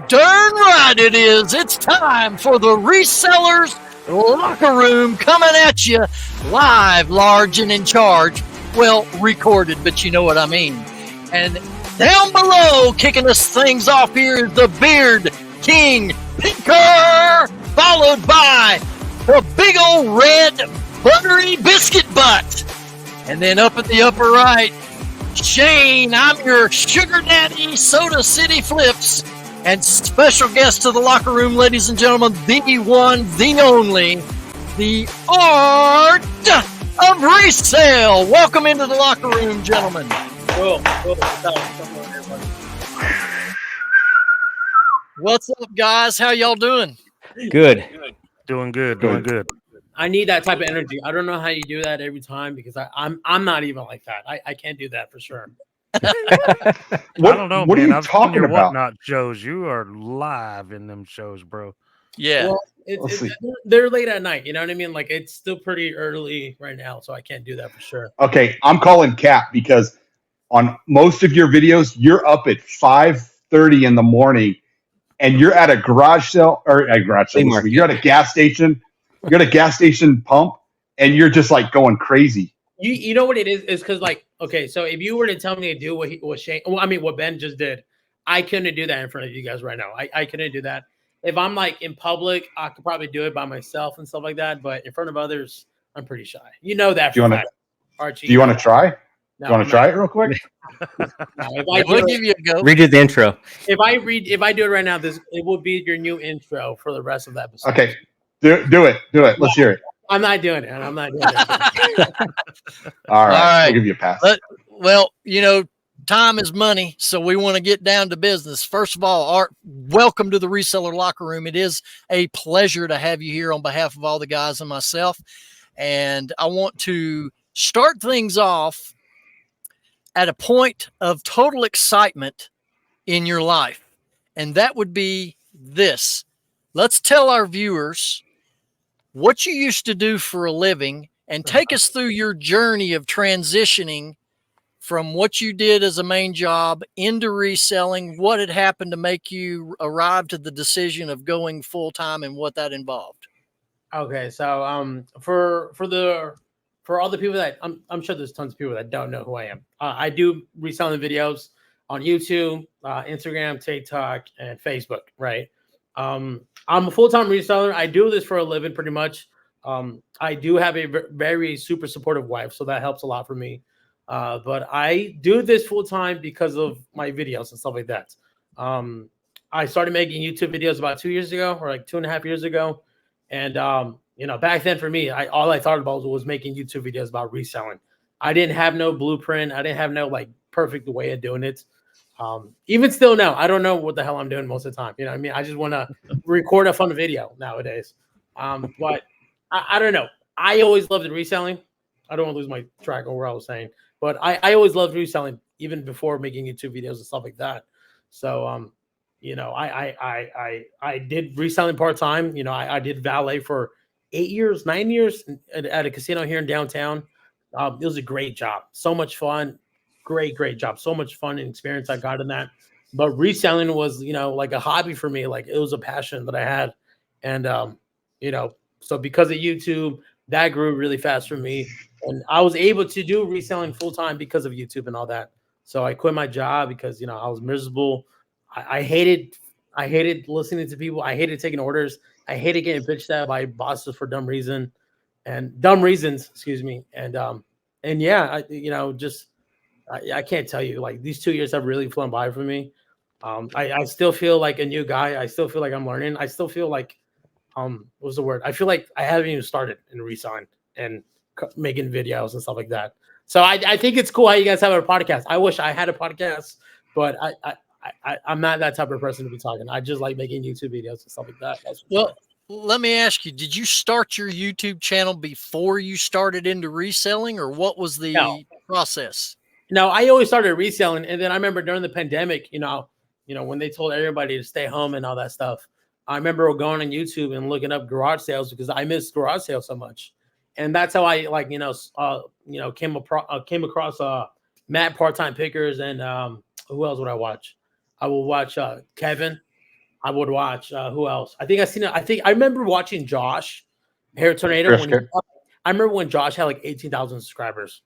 Darn right it is. It's time for the Resellers Locker Room, coming at you live, large, and in charge. Well, recorded, but you know what I mean. And down below, kicking us things off here is the Beard King Pinker, followed by the big old red buttery biscuit butt. And then up at the upper right, Shane, I'm your sugar daddy, Soda City Flips. And special guest to the locker room, ladies and gentlemen, the one, the only, the Art of Resell. Welcome into the locker room, gentlemen. Cool. What's up, guys? How y'all doing? Good. Doing good. I need that type of energy. I don't know how you do that every time because I'm not even like that. I can't do that for sure. I don't know. What man. are you I've talking seen your about? Whatnot shows. You are live in them shows, bro. Yeah. Well, they're late at night. You know what I mean? Like it's still pretty early right now, so I can't do that for sure. Okay, I'm calling Cap because on most of your videos, you're up at 5:30 in the morning, and you're at a garage sale or a garage sale. You're at a gas station. You're at a gas station pump, and you're just like going crazy. You know what it is? It's because like, okay, so if you were to tell me to do what Ben just did, I couldn't do that in front of you guys right now. I couldn't do that. If I'm like in public, I could probably do it by myself and stuff like that. But in front of others, I'm pretty shy. You know that. Do you want to? Archie, Do you want to try? No, You want to try it real quick? We'll give you a go. Redo the intro. If I do it right now, it will be your new intro for the rest of the episode. Okay, do it. Let's hear it. I'm not doing it. I'm not doing it. All right. right. We'll give you a pass. Well, you know, time is money, so we want to get down to business. First of all, Art, welcome to the Reseller Locker Room. It is a pleasure to have you here on behalf of all the guys and myself. And I want to start things off at a point of total excitement in your life. And that would be this. Let's tell our viewers what you used to do for a living and take us through your journey of transitioning from what you did as a main job into reselling, what had happened to make you arrive to the decision of going full-time and what that involved. Okay. So, for all the people that I'm sure there's tons of people that don't know who I am. I do reselling videos on YouTube, Instagram, TikTok, and Facebook. Right. I'm a full-time reseller. I do this for a living pretty much. I do have a very super supportive wife, so that helps a lot for me. But I do this full-time because of my videos and stuff like that. I started making YouTube videos about 2 years ago or like 2.5 years ago. And, back then for me, all I thought about was making YouTube videos about reselling. I didn't have no blueprint. I didn't have no like perfect way of doing it. Even still now, I don't know what the hell I'm doing most of the time. You know what I mean? I just want to record a fun video nowadays. But I don't know. I always loved reselling. I don't want to lose my track of what I was saying, but I always loved reselling even before making YouTube videos and stuff like that. So, I did reselling part-time. I did valet for 9 years at a casino here in downtown. It was a great job. So much fun. Great job. So much fun and experience I got in that. But reselling was, like a hobby for me. Like it was a passion that I had. And, so because of YouTube, that grew really fast for me. And I was able to do reselling full time because of YouTube and all that. So I quit my job because, I was miserable. I hated listening to people. I hated taking orders. I hated getting bitched at by bosses for dumb reasons. Excuse me. And yeah, I can't tell you, like these 2 years have really flown by for me. I still feel like a new guy. I still feel like I'm learning. I still feel like, what's the word? I feel like I haven't even started in reselling and making videos and stuff like that. So I think it's cool how you guys have a podcast. I wish I had a podcast, but I'm not that type of person to be talking. I just like making YouTube videos and stuff like that. Well, let me ask you, did you start your YouTube channel before you started into reselling, or what was the process? No, I always started reselling. And then I remember during the pandemic, when they told everybody to stay home and all that stuff, I remember going on YouTube and looking up garage sales because I missed garage sales so much. And that's how I came across Matt Part-Time Pickers and who else would I watch? I will watch Kevin. I would watch. Who else? I think I remember watching Josh Hair Tornado I remember when Josh had like 18,000 subscribers.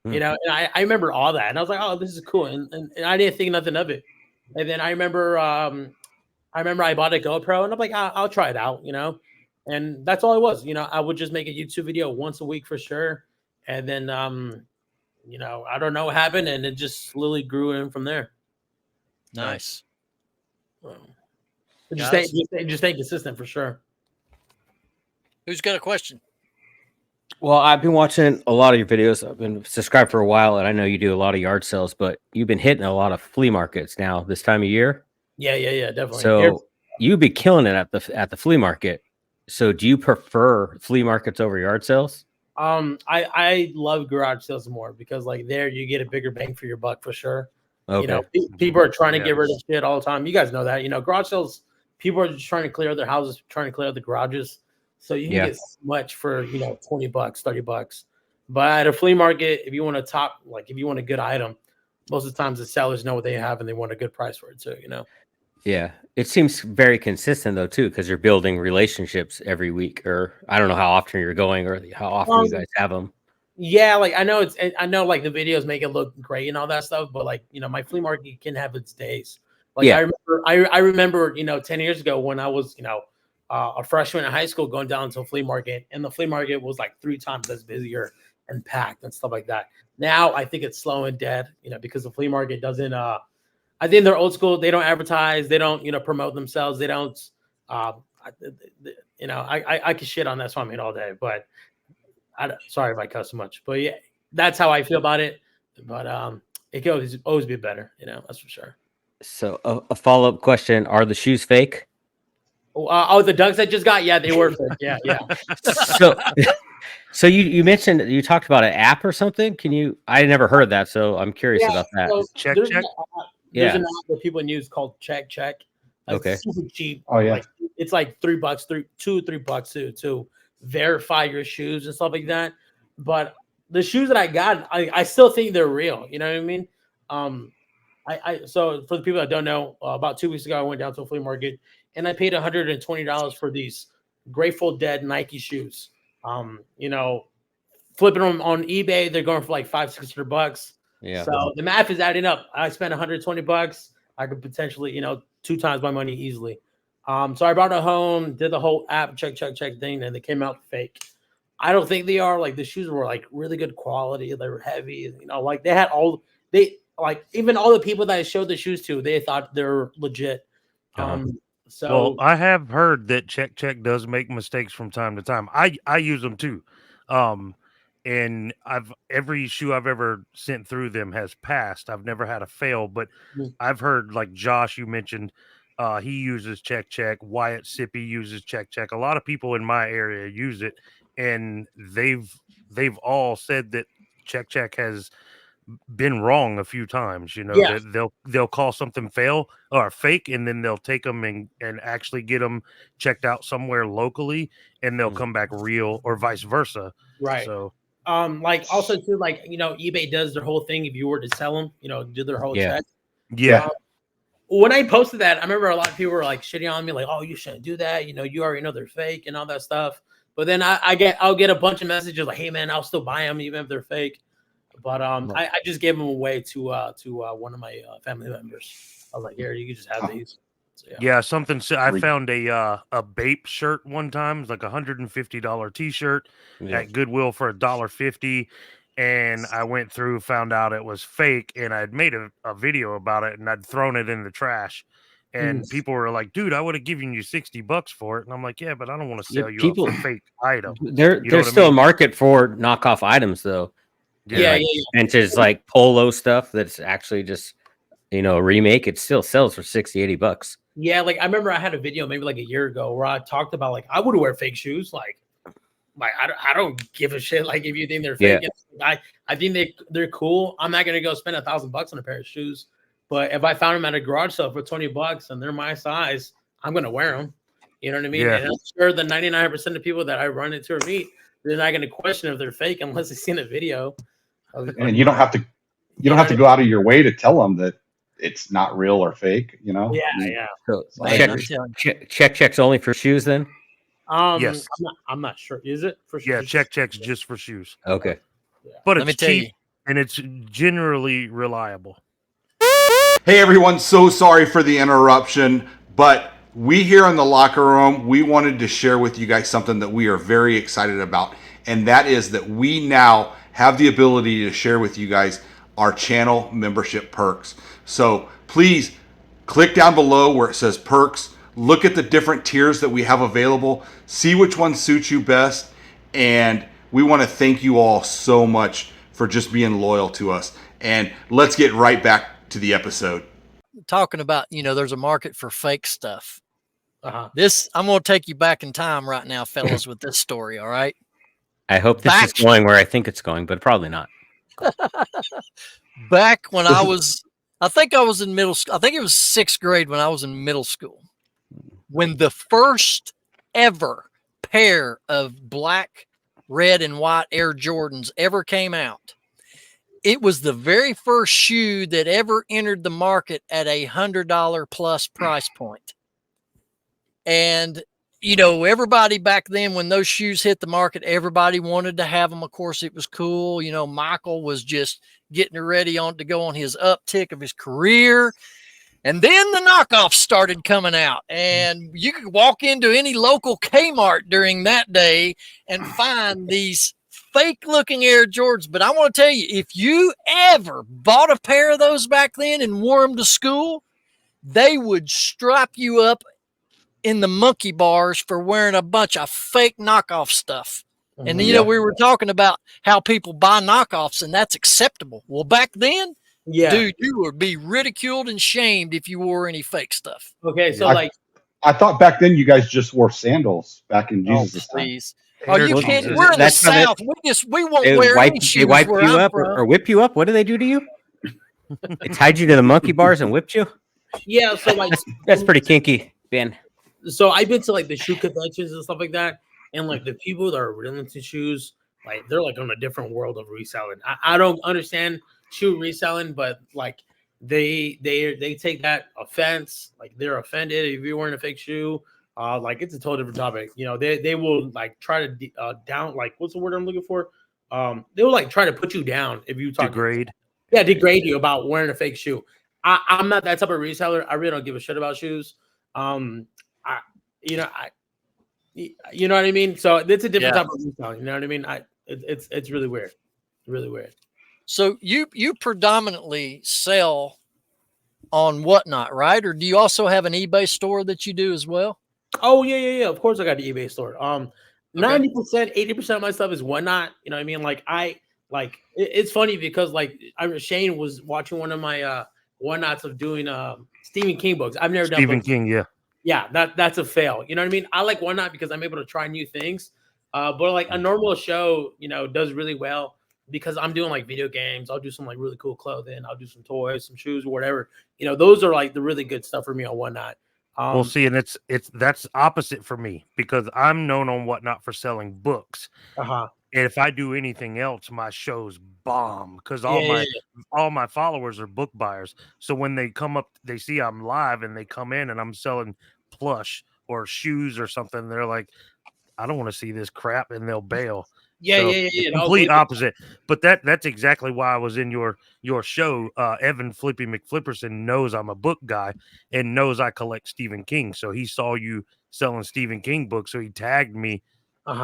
You know, and I remember all that, and I was like, oh, this is cool, and I didn't think nothing of it. And then I remember I bought a GoPro, and I'm like, I'll try it out, you know, and that's all it was. You know, I would just make a YouTube video once a week for sure, and then you know, I don't know what happened, and it just slowly grew in from there. Nice. Just stay consistent for sure. Who's got a question? Well, I've been watching a lot of your videos. I've been subscribed for a while, and I know you do a lot of yard sales, but you've been hitting a lot of flea markets now this time of year. Yeah, definitely. So you'd be killing it at the flea market. So do you prefer flea markets over yard sales? I love garage sales more because like there you get a bigger bang for your buck for sure. Okay. You know, people are trying to get rid of shit all the time. You guys know that. You know, garage sales, people are just trying to clear their houses, trying to clear the garages. So you can get so much for, you know, $20, $30. But at a flea market, if you want if you want a good item, most of the times the sellers know what they have and they want a good price for it too, you know? Yeah. It seems very consistent though, too, because you're building relationships every week, or I don't know how often you're going or how often you guys have them. Yeah. Like I know like the videos make it look great and all that stuff, but like, you know, my flea market can have its days. Like I remember, you know, 10 years ago when I was, you know, a freshman in high school going down to a flea market, and the flea market was like 3 times as busier and packed and stuff like that. Now I think it's slow and dead, you know, because the flea market doesn't. I think they're old school. They don't advertise. They don't, you know, promote themselves. They don't. You know, I could shit on that swami all day, but sorry if I cuss so much. But yeah, that's how I feel about it. But it can always be better, you know. That's for sure. So a follow-up question: are the shoes fake? The Dunks I just got, yeah, they were fake. Yeah. So you mentioned you talked about an app or something. I never heard that, so I'm curious about that. So check. There's an app that people use called Check. Okay. It's super cheap. Oh yeah. Like, it's like $3, $3 to verify your shoes and stuff like that. But the shoes that I got, I still think they're real. You know what I mean? So for the people that don't know, about 2 weeks ago, I went down to a flea market and I paid $120 for these Grateful Dead Nike shoes. You know, flipping them on eBay, they're going for like $500-$600. Yeah. So the math is adding up. I spent $120. I could potentially, you know, 2 times my money easily. So I brought it home, did the whole app check thing, and they came out fake. I don't think they are. Like the shoes were like really good quality. They were heavy. You know, like even all the people that I showed the shoes to, they thought they're legit. So well, I have heard that Check does make mistakes from time to time. I use them too. And every shoe I've ever sent through them has passed. I've never had a fail, but I've heard like Josh, you mentioned, he uses Check. Wyatt Sippy uses Check. A lot of people in my area use it, and they've all said that Check has been wrong a few times, you know, that they'll call something fail or fake, and then they'll take them and actually get them checked out somewhere locally, and they'll come back real, or vice versa. Right. So like also too, like, you know, eBay does their whole thing. If you were to sell them, you know, do their whole check. Yeah. When I posted that, I remember a lot of people were like shitting on me, like, "Oh, you shouldn't do that. You know, you already know they're fake and all that stuff." But then I'll get a bunch of messages like, "Hey man, I'll still buy them even if they're fake." But I just gave them away to one of my family members. I was like, "Here, you can just have these." So, yeah, something. I found a Bape shirt one time. It's like $150 T-shirt at Goodwill for $1.50, and I went through, found out it was fake, and I'd made a video about it, and I'd thrown it in the trash. And people were like, "Dude, I would have given you $60 for it." And I'm like, "Yeah, but I don't want to sell you a fake item." There's still a market for knockoff items, though. Yeah. Vintage like polo stuff that's actually just, you know, a remake. It still sells for $60-$80. Yeah, like I remember I had a video maybe like a year ago where I talked about like I would wear fake shoes. Like I don't give a shit. Like if you think they're fake, I think they're cool. I'm not gonna go spend $1,000 on a pair of shoes. But if I found them at a garage sale for $20 and they're my size, I'm gonna wear them. You know what I mean? Yeah. And I'm sure the 99% of people that I run into or meet, they're not gonna question if they're fake unless they've seen a video. And you don't have to go out of your way to tell them that it's not real or fake, you know? Yeah. So Man, I'm telling you. checks only for shoes then? Yes. I'm not sure. Is it for Yeah, sure? checks just for shoes. Okay. But Let me it's tell cheap you. and it's generally reliable. Hey everyone, so sorry for the interruption, but we here in the locker room, we wanted to share with you guys something that we are very excited about, and that is that we now have the ability to share with you guys our channel membership perks. So please click down below where it says perks, look at the different tiers that we have available, see which one suits you best, and we want to thank you all so much for just being loyal to us. And let's get right back to the episode. Talking about, there's a market for fake stuff. Uh-huh. I'm going to take you back in time right now, fellas, with this story. All right. I hope this is going where I think it's going, but probably not. Back when I think I was in middle school. I think it was 6th grade when I was in middle school, when the first ever pair of black, red, and white Air Jordans ever came out. It was the very first shoe that ever entered the market at $100 plus price point. And, everybody back then, when those shoes hit the market, everybody wanted to have them. Of course, it was cool. Michael was just getting ready to go on his uptick of his career. And then the knockoffs started coming out, and you could walk into any local Kmart during that day and find these fake looking Air Jordans. But I want to tell you, if you ever bought a pair of those back then and wore them to school, they would strap you up in the monkey bars for wearing a bunch of fake knockoff stuff. And then, we were talking about how people buy knockoffs and that's acceptable. Well, back then, dude, you would be ridiculed and shamed if you wore any fake stuff. Okay, so I thought back then you guys just wore sandals back in Jesus' time. Please. Are you kidding? We're in the That's how they- South. We won't wear any shoes. They wipe where you I'm up from. or whip you up. What do they do to you? They tied you to the monkey bars and whipped you? Yeah, so That's pretty kinky, Ben. So I've been to the shoe conventions and stuff like that, and the people that are really into shoes, they're on a different world of reselling. I don't understand shoe reselling, but they take that offense, they're offended if you're wearing a fake shoe. It's a totally different topic. They will try to down, what's the word I'm looking for? They will try to put you down if you talk Degrade. Yeah, degrade you about wearing a fake shoe. I'm not that type of reseller. I really don't give a shit about shoes. You know what I mean? So it's a different type of reselling. You know what I mean? It's really weird. Really weird. So you predominantly sell on Whatnot, right? Or do you also have an eBay store that you do as well? Oh yeah. Of course I got the eBay store. 90%, 80% of my stuff is Whatnot. You know what I mean? It's funny because Shane was watching one of my Whatnots of doing Stephen King books. I've never done Stephen King, yeah. Yeah, that's a fail. You know what I mean? I like Whatnot because I'm able to try new things. But a normal show, does really well because I'm doing video games. I'll do some really cool clothing. I'll do some toys, some shoes, whatever. Those are the really good stuff for me on Whatnot. Well, see, and that's opposite for me because I'm known on Whatnot for selling books. Uh-huh. And if I do anything else, my shows bomb because all my followers are book buyers. So when they come up, they see I'm live and they come in and I'm selling plush or shoes or something. They're like, I don't want to see this crap, and they'll bail. Yeah. Complete opposite. But that's exactly why I was in your show. Evan Flippy McFlipperson knows I'm a book guy and knows I collect Stephen King. So he saw you selling Stephen King books, so he tagged me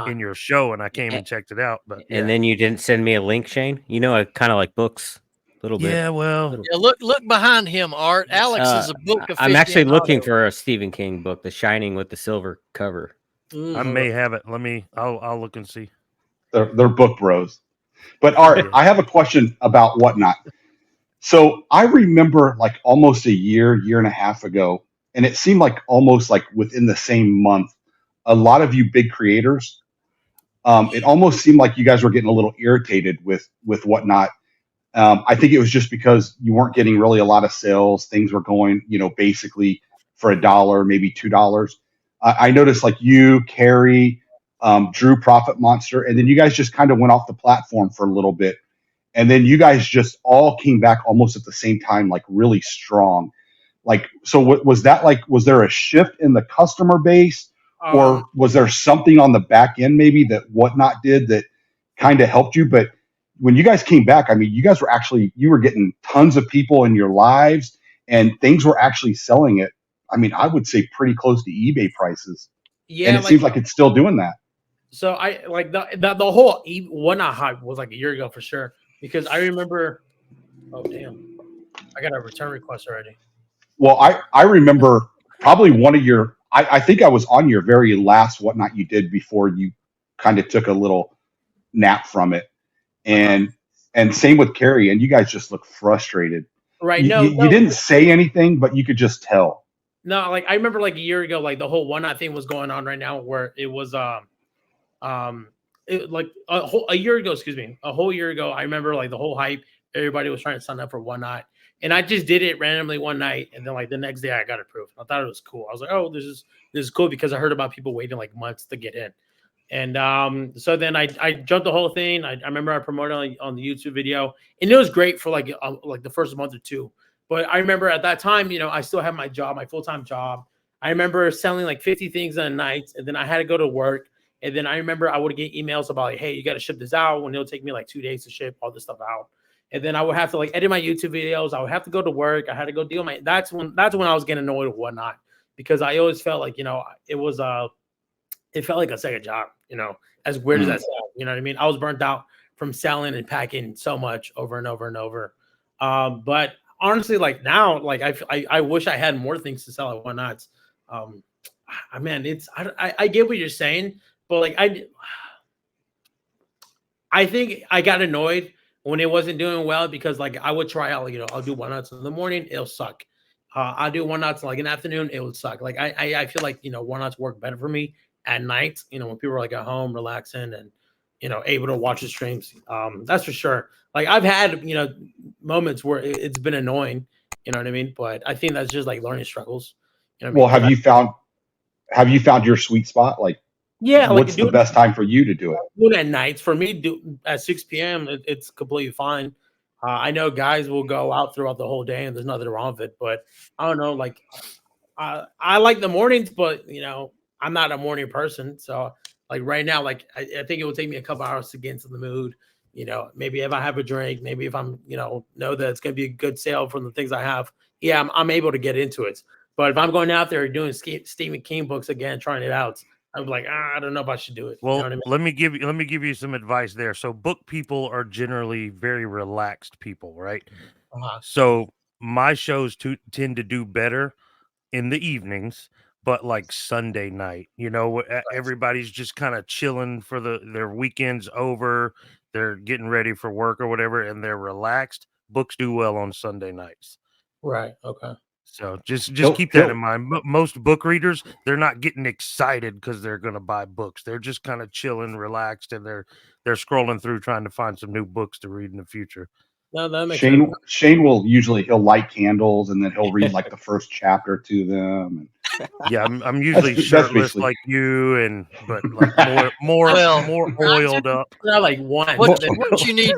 in your show, and I came and checked it out. But and then you didn't send me a link, Shane. I kind of like books a little bit. Yeah, well, look behind him, Art. Alex is a book. I'm actually looking for a Stephen King book, The Shining with the silver cover. I may have it. I'll look and see. They're book bros. But Art, I have a question about Whatnot. So I remember almost a year and a half ago, and it seemed almost within the same month, a lot of you big creators, it almost seemed like you guys were getting a little irritated with Whatnot. I think it was just because you weren't getting really a lot of sales. Things were going, basically for $1, maybe $2. I noticed you, Carrie, Drew Profit Monster, and then you guys just kind of went off the platform for a little bit. and then you guys just all came back almost at the same time, like really strong. Like, so what was that like? Was there a shift in the customer base, or was there something on the back end maybe that Whatnot did that kind of helped you? But when you guys came back, I mean, you guys were you were getting tons of people in your lives, and things were actually selling at, I mean, I would say pretty close to eBay prices. Yeah, and it seems like it's still doing that. So I like the whole Whatnot hype was like a year ago for sure, because I remember. Oh damn! I got a return request already. Well, I remember probably one of your. I think I was on your very last Whatnot you did before you kind of took a little nap from it, and same with Carrie, and you guys just look frustrated. Right? You didn't say anything, but you could just tell. No, like I remember like a year ago, like the whole Whatnot thing was going on right now, where it was like a year ago, a whole year ago. I remember like the whole hype. Everybody was trying to sign up for Whatnot, and I just did it randomly one night, and then like the next day I got approved. I thought it was cool. I was like, oh, this is cool, because I heard about people waiting like months to get in, and so then I jumped the whole thing. I remember I promoted on the YouTube video, and it was great for like the first month or two. But I remember at that time, I still had my job, my full-time job. I remember selling like 50 things a night, and then I had to go to work. And then I remember I would get emails about like, hey, you got to ship this out, when it'll take me like 2 days to ship all this stuff out. And then I would have to like edit my YouTube videos. I would have to go to work. I had to go deal with that's when I was getting annoyed with Whatnot, because I always felt like, it was it felt like a second job, as weird as that sounds. You know what I mean? I was burnt out from selling and packing so much over and over and over. But honestly, like now, like I wish I had more things to sell at Whatnots. Man, I get what you're saying, but like I think I got annoyed when it wasn't doing well, because like I would try out, I'll do Whatnots in the morning, it'll suck. I'll do Whatnots like in the afternoon, it would suck. Like I feel like Whatnots work better for me at night, when people are like at home relaxing and able to watch the streams. That's for sure. Like I've had moments where it's been annoying, you know what I mean? But I think that's just like learning struggles. Well, have you found your sweet spot? Like, yeah, what's the best time for you to do it? Do it at nights. For me, at 6 p.m. It's completely fine. I know guys will go out throughout the whole day, and there's nothing wrong with it. But I don't know. Like, I like the mornings, but I'm not a morning person. So like right now, like I think it will take me a couple hours to get into the mood. Maybe if I have a drink, maybe if I'm know that it's gonna be a good sale from the things I have. Yeah, I'm able to get into it. But if I'm going out there doing Stephen King books again, trying it out, I'm like, I don't know if I should do it. Well, you know what I mean? let me give you some advice there. So book people are generally very relaxed people, right? So my shows tend to do better in the evenings, but like Sunday night, everybody's just kind of chilling for their weekends over. They're getting ready for work or whatever, and they're relaxed. Books do well on Sunday nights. Right. Okay. So just keep that in mind. Most book readers, they're not getting excited because they're going to buy books. They're just kind of chilling, relaxed, and they're scrolling through trying to find some new books to read in the future. No, that makes sense. Shane will he'll light candles, and then he'll read like the first chapter to them. Yeah, I'm usually shirtless like you, but like more oiled up. Not like one. What you need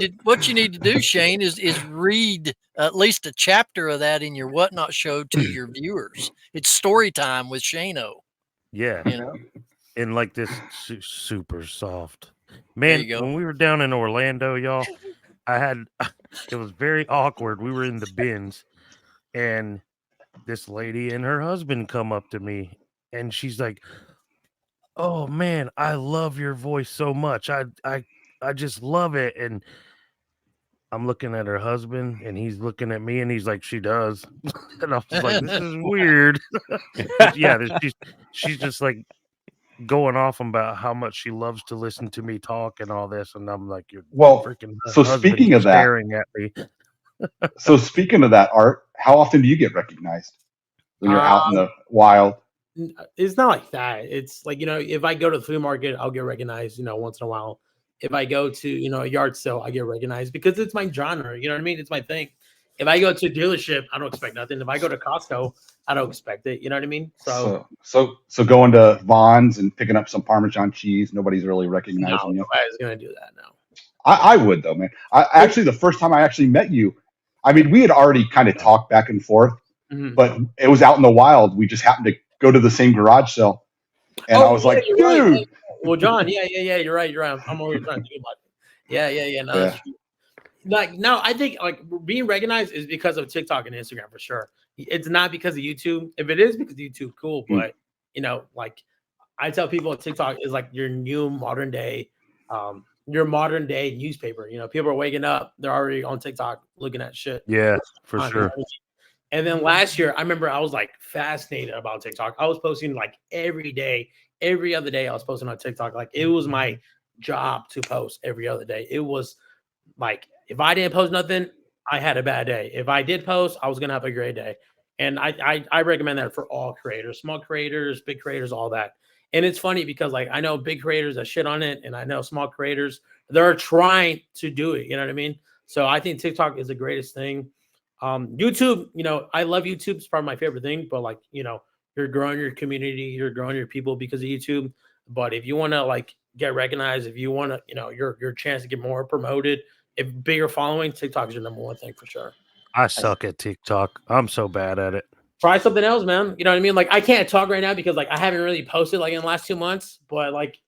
to do, Shane, is read at least a chapter of that in your Whatnot show to your viewers. It's story time with Shane-O. Yeah, and like this super soft man. When we were down in Orlando, y'all, it was very awkward. We were in the bins, and this lady and her husband come up to me, and she's like, "Oh man, I love your voice so much. I just love it." And I'm looking at her husband, and he's looking at me, and he's like, "She does." And I was like, "This is weird." Yeah, she's just like going off about how much she loves to listen to me talk and all this, and I'm like, "You're freaking." So speaking of that, staring at me. So speaking of that, Art, how often do you get recognized when you're out in the wild? It's not like that. It's like, if I go to the flea market, I'll get recognized, once in a while. If I go to, a yard sale, I get recognized because it's my genre. You know what I mean? It's my thing. If I go to a dealership, I don't expect nothing. If I go to Costco, I don't expect it. You know what I mean? So going to Vaughn's and picking up some Parmesan cheese, nobody's really recognizing you. Nobody's going to do that now. I would though, man. Actually, the first time I actually met you, I mean, we had already kind of talked back and forth, but it was out in the wild. We just happened to go to the same garage sale, and I was like, you're dude. right. Well, John, yeah, you're right. I'm always trying to think about it. Yeah. No, that's true. Like, no, I think like being recognized is because of TikTok and Instagram for sure. It's not because of YouTube. If it is because of YouTube, cool. But you know, like I tell people, TikTok is like your new modern day newspaper. You know, people are waking up, they're already on TikTok looking at shit. Yeah, for sure. And then last year, I remember I was like fascinated about TikTok. I was posting like every day, every other day. I was posting on TikTok. Like it was my job to post every other day. It was like if I didn't post nothing, I had a bad day. If I did post, I was gonna have a great day. And I recommend that for all creators, small creators, big creators, all that. And it's funny because like I know big creators that shit on it, and I know small creators they're trying to do it. You know what I mean? So I think TikTok is the greatest thing. YouTube, you know, I love YouTube. It's probably my favorite thing, but like, you know, you're growing your community, you're growing your people because of YouTube. But if you want to like get recognized, if you want to, you know, your chance to get more promoted, if bigger following, TikTok is your number one thing for sure. I suck at TikTok. I'm so bad at it. Try something else, man. You know what I mean? Like I can't talk right now because like I haven't really posted like in the last 2 months, but like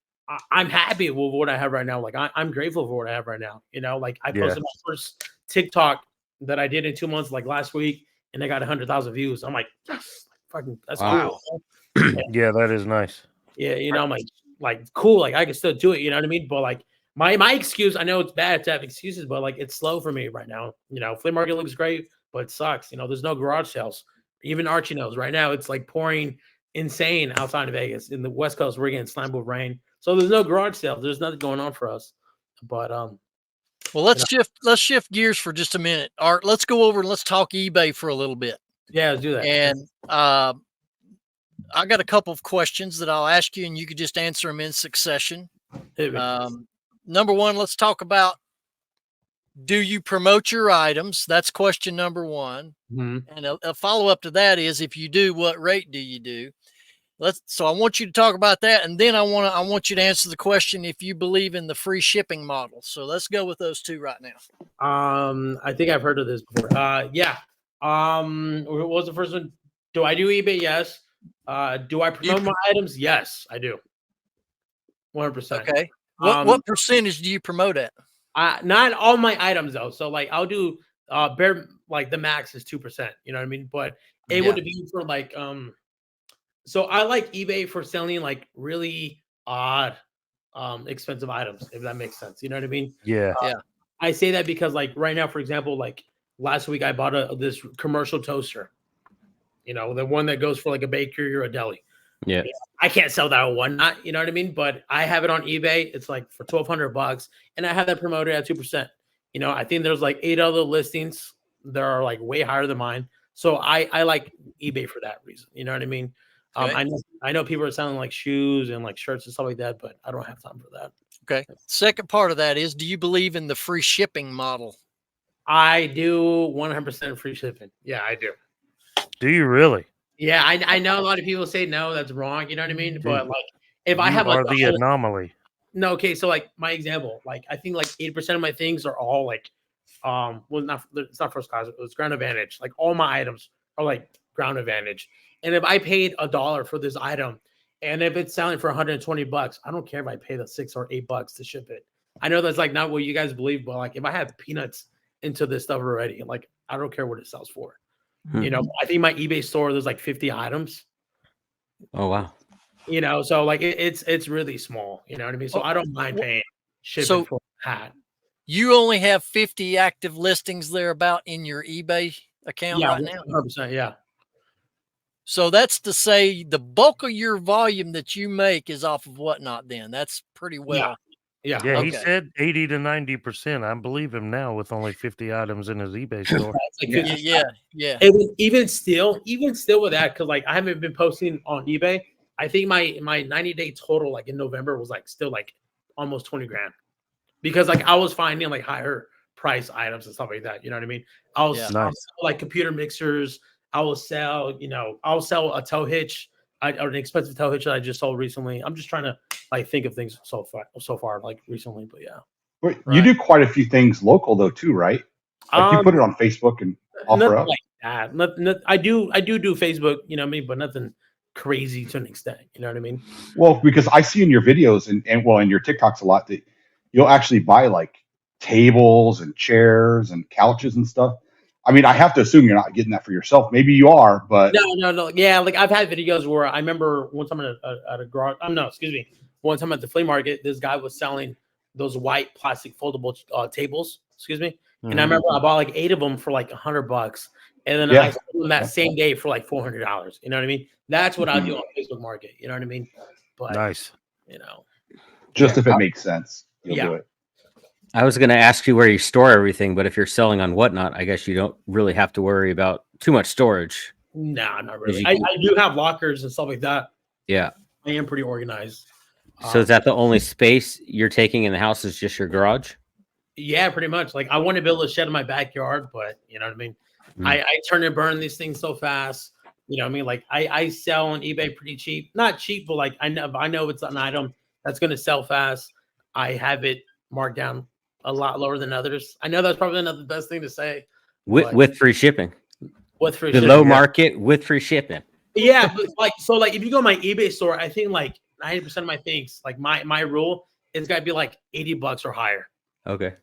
I'm happy with what I have right now. Like I'm grateful for what I have right now. You know, like I posted my first TikTok that I did in 2 months, like last week, and they got 100,000 views. I'm like, yes, fucking, that's cool. Yeah, that is nice. Yeah, you know, I'm like cool, like I can still do it. You know what I mean? But like my excuse, I know it's bad to have excuses, but like it's slow for me right now. You know, flea market looks great, but it sucks. You know, there's no garage sales. Even Archie knows right now it's like pouring insane outside of Vegas. In the West Coast, we're getting slammed with rain, so there's no garage sales. There's nothing going on for us. But well, let's shift gears for just a minute. Art, let's go over and let's talk eBay for a little bit. Yeah, let's do that. And I got a couple of questions that I'll ask you, and you could just answer them in succession. Number one, let's talk about, do you promote your items? That's question number one. And a follow-up to that is, if you do, what rate do you do? So I want you to talk about that, and then I want you to answer the question if you believe in the free shipping model. So let's go with those two right now. I think I've heard of this before. Yeah. What was the first one? Do I do eBay? Yes. Do I promote my items? Yes, I do. 100%. Okay. What percentage do you promote at? Not all my items though. So like I'll do like the max is 2%. You know what I mean? But it would be for like so I like eBay for selling like really odd, expensive items, if that makes sense. You know what I mean? Yeah. I say that because like right now, for example, like last week I bought this commercial toaster. You know, the one that goes for like a bakery or a deli. Yeah. I can't sell that at Whatnot, you know what I mean? But I have it on eBay. It's like for $1,200, and I have that promoted at 2%. You know, I think there's like 8 other listings that are like way higher than mine. So I like eBay for that reason. You know what I mean? Okay. I know people are selling like shoes and like shirts and stuff like that, but I don't have time for that. Okay. Second part of that is, do you believe in the free shipping model? I do 100% free shipping. Yeah, I do. Do you really? Yeah, I know a lot of people say no, that's wrong. You know what I mean? But like, if I have like the anomaly. No, okay. So like my example, like I think like 8% of my things are all like, well, it's not first class. It's ground advantage. Like all my items are like ground advantage. And if I paid $1 for this item, and if it's selling for $120, I don't care if I pay the $6 or $8 to ship it. I know that's like not what you guys believe, but like if I have peanuts into this stuff already, like I don't care what it sells for. You know, I think my eBay store, there's like 50 items. Oh, wow. You know, so like it's really small. You know what I mean? So I don't mind paying shipping for that. You only have 50 active listings thereabout in your eBay account right now? 100%, yeah. So that's to say the bulk of your volume that you make is off of Whatnot then. That's pretty well. Yeah. Okay. He said 80 to 90%. I believe him now with only 50 items in his eBay store. Yeah. Even still with that, because like I haven't been posting on eBay. I think my 90-day total like in November was like still like almost 20 grand. Because like I was finding like higher price items and stuff like that. You know what I mean? I'll sell like computer mixers. I'll sell a tow hitch, an expensive tow hitch that I just sold recently. I'm just trying to like think of things so far like recently, but yeah. But you do quite a few things local though too, right? Like you put it on Facebook and offer up. Like that. I do Facebook, you know what I mean, but nothing crazy to an extent. You know what I mean? Well, because I see in your videos and in your TikToks a lot that you'll actually buy like tables and chairs and couches and stuff. I mean, I have to assume you're not getting that for yourself. Maybe you are, but no. Yeah, like I've had videos where I remember one time at a garage. One time at the flea market, this guy was selling those white plastic foldable tables. And I remember I bought like 8 of them for like $100, and then I sold them that same day for like $400. You know what I mean? That's what I do on Facebook Market. You know what I mean? But nice. You know, just if it makes sense, you'll do it. I was going to ask you where you store everything, but if you're selling on Whatnot, I guess you don't really have to worry about too much storage. No, not really. I do have lockers and stuff like that. Yeah. I am pretty organized. So is that the only space you're taking in the house is just your garage? Yeah, pretty much. Like I want to build a shed in my backyard, but you know what I mean? I turn and burn these things so fast. You know what I mean? Like I sell on eBay pretty cheap. Not cheap, but like I know it's an item that's going to sell fast. I have it marked down a lot lower than others. I know that's probably not the best thing to say. With free shipping. With free the shipping. Low market with free shipping. Yeah, but like if you go to my eBay store, I think like 90% of my things, like my rule, it's got to be like $80 or higher. Okay.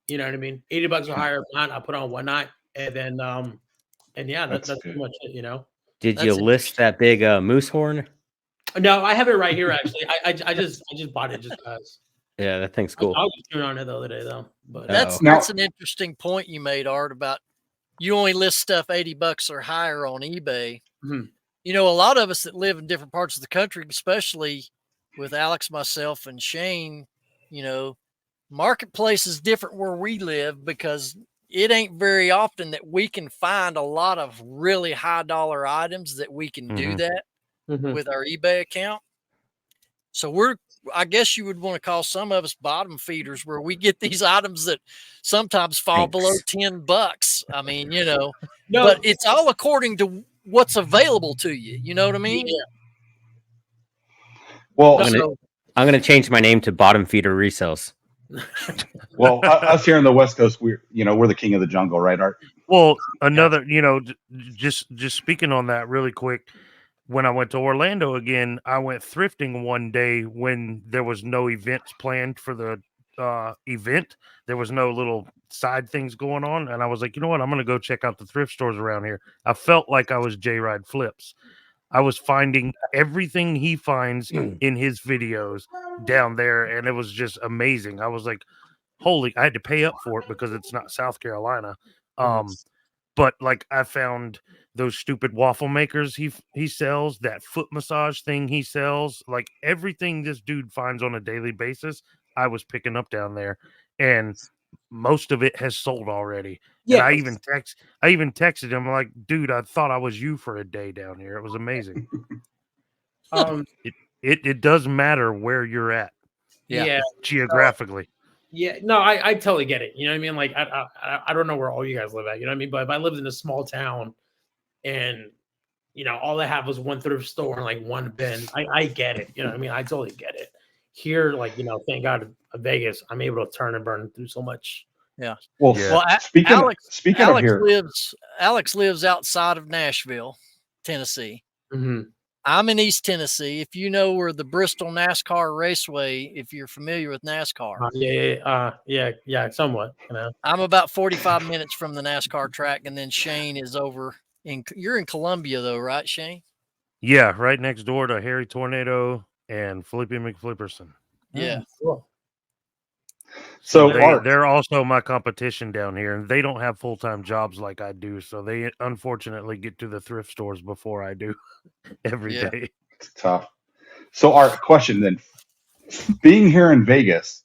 You know what I mean? $80 or higher. If not, I put on Whatnot, and then and yeah, that's pretty much it. You know. Did you list that big moose horn? No, I have it right here. Actually, I just bought it just because. Yeah, that thing's cool. I was tuning on it the other day though. But that's an interesting point you made, Art, about you only list stuff $80 or higher on eBay. Mm-hmm. You know, a lot of us that live in different parts of the country, especially with Alex, myself, and Shane, you know, marketplace is different where we live because it ain't very often that we can find a lot of really high dollar items that we can do that with our eBay account. So I guess you would want to call some of us bottom feeders, where we get these items that sometimes fall below $10. I mean, you know, but it's all according to what's available to you. You know what I mean? Yeah. Well, I'm going to change my name to Bottom Feeder Resells. Well, us here on the West Coast, we're the king of the jungle, right, Art? Well, another, you know, just speaking on that really quick. When I went to Orlando again, I went thrifting one day when there was no events planned for the event. There was no little side things going on. And I was like, you know what? I'm going to go check out the thrift stores around here. I felt like I was J-Ride Flips. I was finding everything he finds in his videos down there. And it was just amazing. I was like, I had to pay up for it because it's not South Carolina. But like I found those stupid waffle makers he sells, that foot massage thing he sells, like everything this dude finds on a daily basis, I was picking up down there, and most of it has sold already. Yeah, and I even texted him like, dude, I thought I was you for a day down here. It was amazing. It does matter where you're at. Yeah. Geographically. Yeah, no, I totally get it. You know what I mean? Like, I don't know where all you guys live at. You know what I mean? But if I lived in a small town and, you know, all I have was one thrift store and like one bin, I get it. You know what I mean? I totally get it. Here, like, you know, thank God Vegas, I'm able to turn and burn through so much. Yeah. Well, speaking Alex of here, Alex lives outside of Nashville, Tennessee. Mm-hmm. I'm in East Tennessee. If you know where the Bristol NASCAR Raceway, if you're familiar with NASCAR. Yeah, somewhat. You know, I'm about 45 minutes from the NASCAR track, and then Shane is you're in Columbia though, right, Shane? Yeah, right next door to Harry Tornado and Felipe McFlipperson. Yeah. Cool. So they're also my competition down here, and they don't have full-time jobs like I do, so they unfortunately get to the thrift stores before I do every day. It's tough. So Art, question then, being here in Vegas,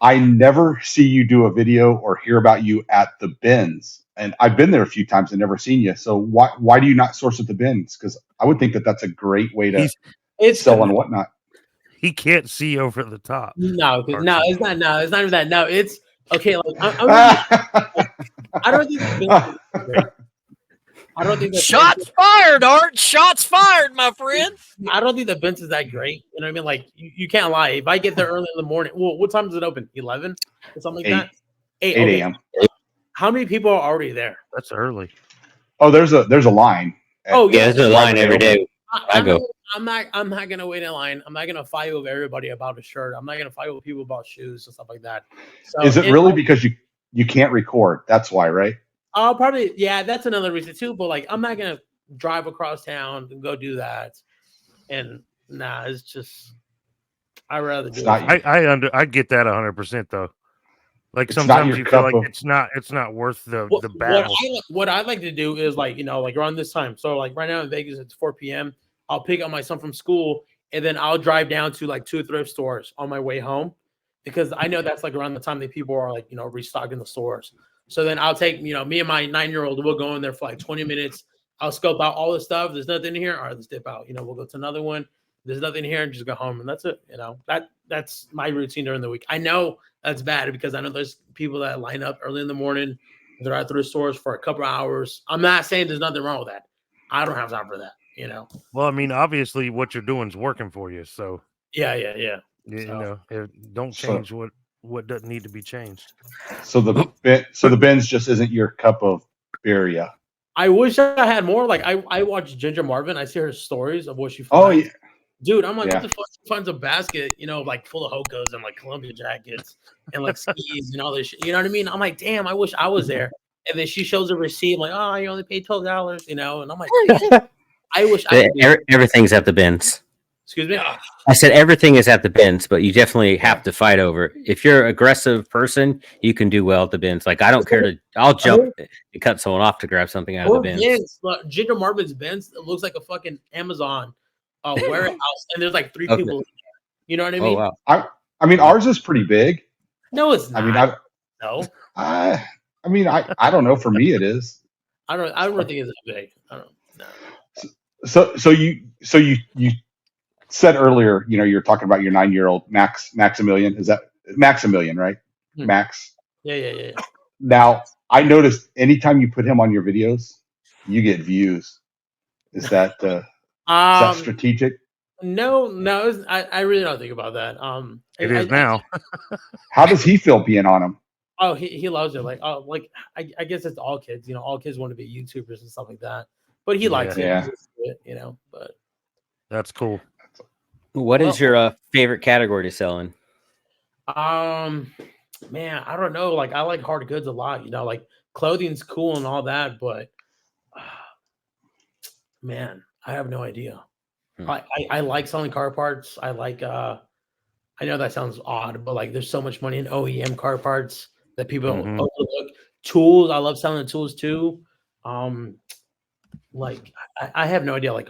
I never see you do a video or hear about you at the bins, and I've been there a few times and never seen you. So why do you not source at the bins? Because I would think that's a great way to sell and whatnot. He can't see over the top. No, it's not. No, it's not even that. No, it's okay. Like I don't think I don't think Shots fired, Art. Shots fired, my friend. I don't think the Benz is that great. You know what I mean? Like you can't lie. If I get there early in the morning, well, what time does it open? 11 or something like that. 8 a.m. How many people are already there? That's early. Oh, there's a line. Oh Yeah, there's a line every day. I go. I'm not gonna wait in line. I'm not gonna fight with everybody about a shirt. I'm not gonna fight with people about shoes and stuff like that. So Is it really because you can't record? That's why, right? I'll probably that's another reason too. But like, I'm not gonna drive across town and go do that. And it's just I'd rather do it. I get that 100% though. Like sometimes you feel like it's not worth the battle. What I like to do is like around this time. So like right now in Vegas it's 4 p.m. I'll pick up my son from school and then I'll drive down to like 2 thrift stores on my way home because I know that's like around the time that people are like restocking the stores. So then I'll take me and my 9-year-old, we'll go in there for like 20 minutes. I'll scope out all the stuff. There's nothing here. All right, let's dip out. We'll go to another one. There's nothing here and just go home and that's it. That's my routine during the week. I know that's bad because I know there's people that line up early in the morning. They're at thrift stores for a couple of hours. I'm not saying there's nothing wrong with that. I don't have time for that. Well, I mean, obviously, what you're doing is working for you. So don't change what doesn't need to be changed. So the Benz just isn't your cup of beer, yeah. I wish I had more. Like I watch Ginger Marvin. I see her stories of what she finds. Oh yeah, dude. I'm like, what the fuck? She finds a basket, like full of Hokos and like Columbia jackets and like skis and all this shit. You know what I mean? I'm like, damn, I wish I was there. And then she shows a receipt, like, oh, you only paid $12, and I'm like, I wish everything's at the bins. Excuse me? I said everything is at the bins, but you definitely have to fight over it. If you're an aggressive person, you can do well at the bins. Like, I don't care I'll jump and cut someone off to grab something out of the bins. Ginger Marvin's bins, it looks like a fucking Amazon warehouse, and there's like 3 people in there. You know what I mean? Oh, wow. I mean, ours is pretty big. No, it's not. I mean, I don't know. For me, it is. I don't think it's that big. I don't know. So you said earlier, you're talking about your 9-year-old Maximilian. Is that Maximilian, right? Max. Yeah. Now, I noticed anytime you put him on your videos, you get views. Is that strategic? No. I really don't think about that. It is now. How does he feel being on him? Oh, he loves it. Like, I guess it's all kids. All kids want to be YouTubers and stuff like that. But he likes it. But that's cool. What is your favorite category to sell in? Man, I don't know. Like, I like hard goods a lot. Like clothing's cool and all that, but man, I have no idea. I like selling car parts. I like. I know that sounds odd, but like, there's so much money in OEM car parts that people overlook. Tools, I love selling tools too. Like I have no idea. Like,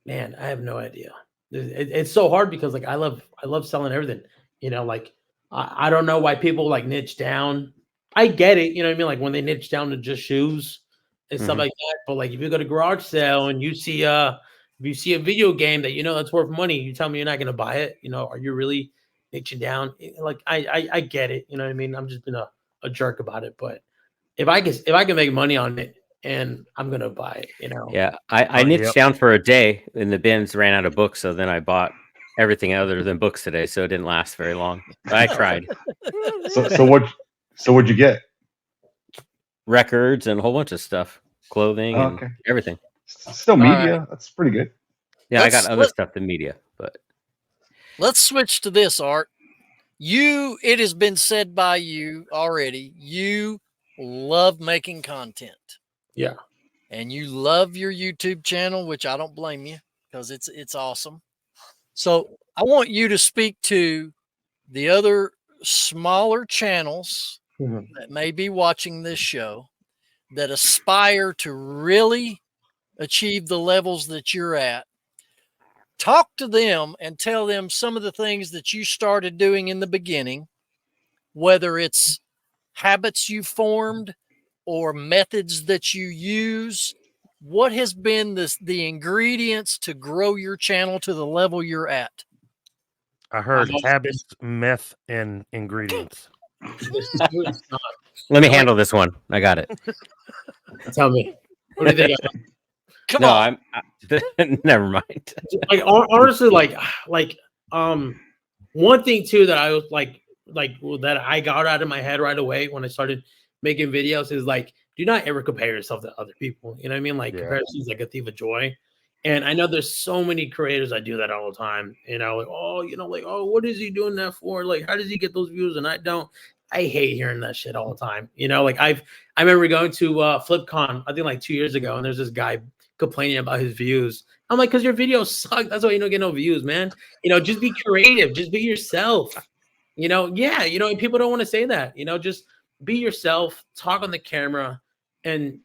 man, I have no idea. It's so hard because like I love selling everything. Like I don't know why people like niche down. I get it. You know what I mean? Like when they niche down to just shoes and stuff like that. But like if you go to garage sale and you see if you see a video game that that's worth money, you tell me you're not going to buy it. Are you really niching down? Like I get it. You know what I mean? I'm just being a jerk about it. But if I can make money on it, and I'm gonna buy it, Yeah, I niched down for a day, and the bins ran out of books, so then I bought everything other than books today, so it didn't last very long. But I tried. So what'd you get? Records and a whole bunch of stuff, clothing, and everything. Still media. Right. That's pretty good. Yeah, I got other stuff than media, but let's switch to this, Art. It has been said by you already. You love making content. Yeah. And you love your YouTube channel, which I don't blame you because it's awesome. So I want you to speak to the other smaller channels that may be watching this show that aspire to really achieve the levels that you're at. Talk to them and tell them some of the things that you started doing in the beginning, whether it's habits you formed or methods that you use. What has been the ingredients to grow your channel to the level you're at? I heard habits, meth, and ingredients. Let me handle this one. I got it. Tell me. What do you think? Come No, on. Never mind. Like honestly, like one thing too that I was like that I got out of my head right away when I started making videos is like, do not ever compare yourself to other people. You know what I mean? Like comparison is like a thief of joy. And I know there's so many creators that do that all the time. You know, like, oh, you know, like, oh, what is he doing that for? Like, how does he get those views? And I don't. I hate hearing that shit all the time. You know, like I remember going to FlipCon, I think like 2 years ago, and there's this guy complaining about his views. I'm like, because your videos suck. That's why you don't get no views, man. You know, just be creative. Just be yourself. You know, yeah, you know, and people don't want to say that. You know, just be yourself, talk on the camera, and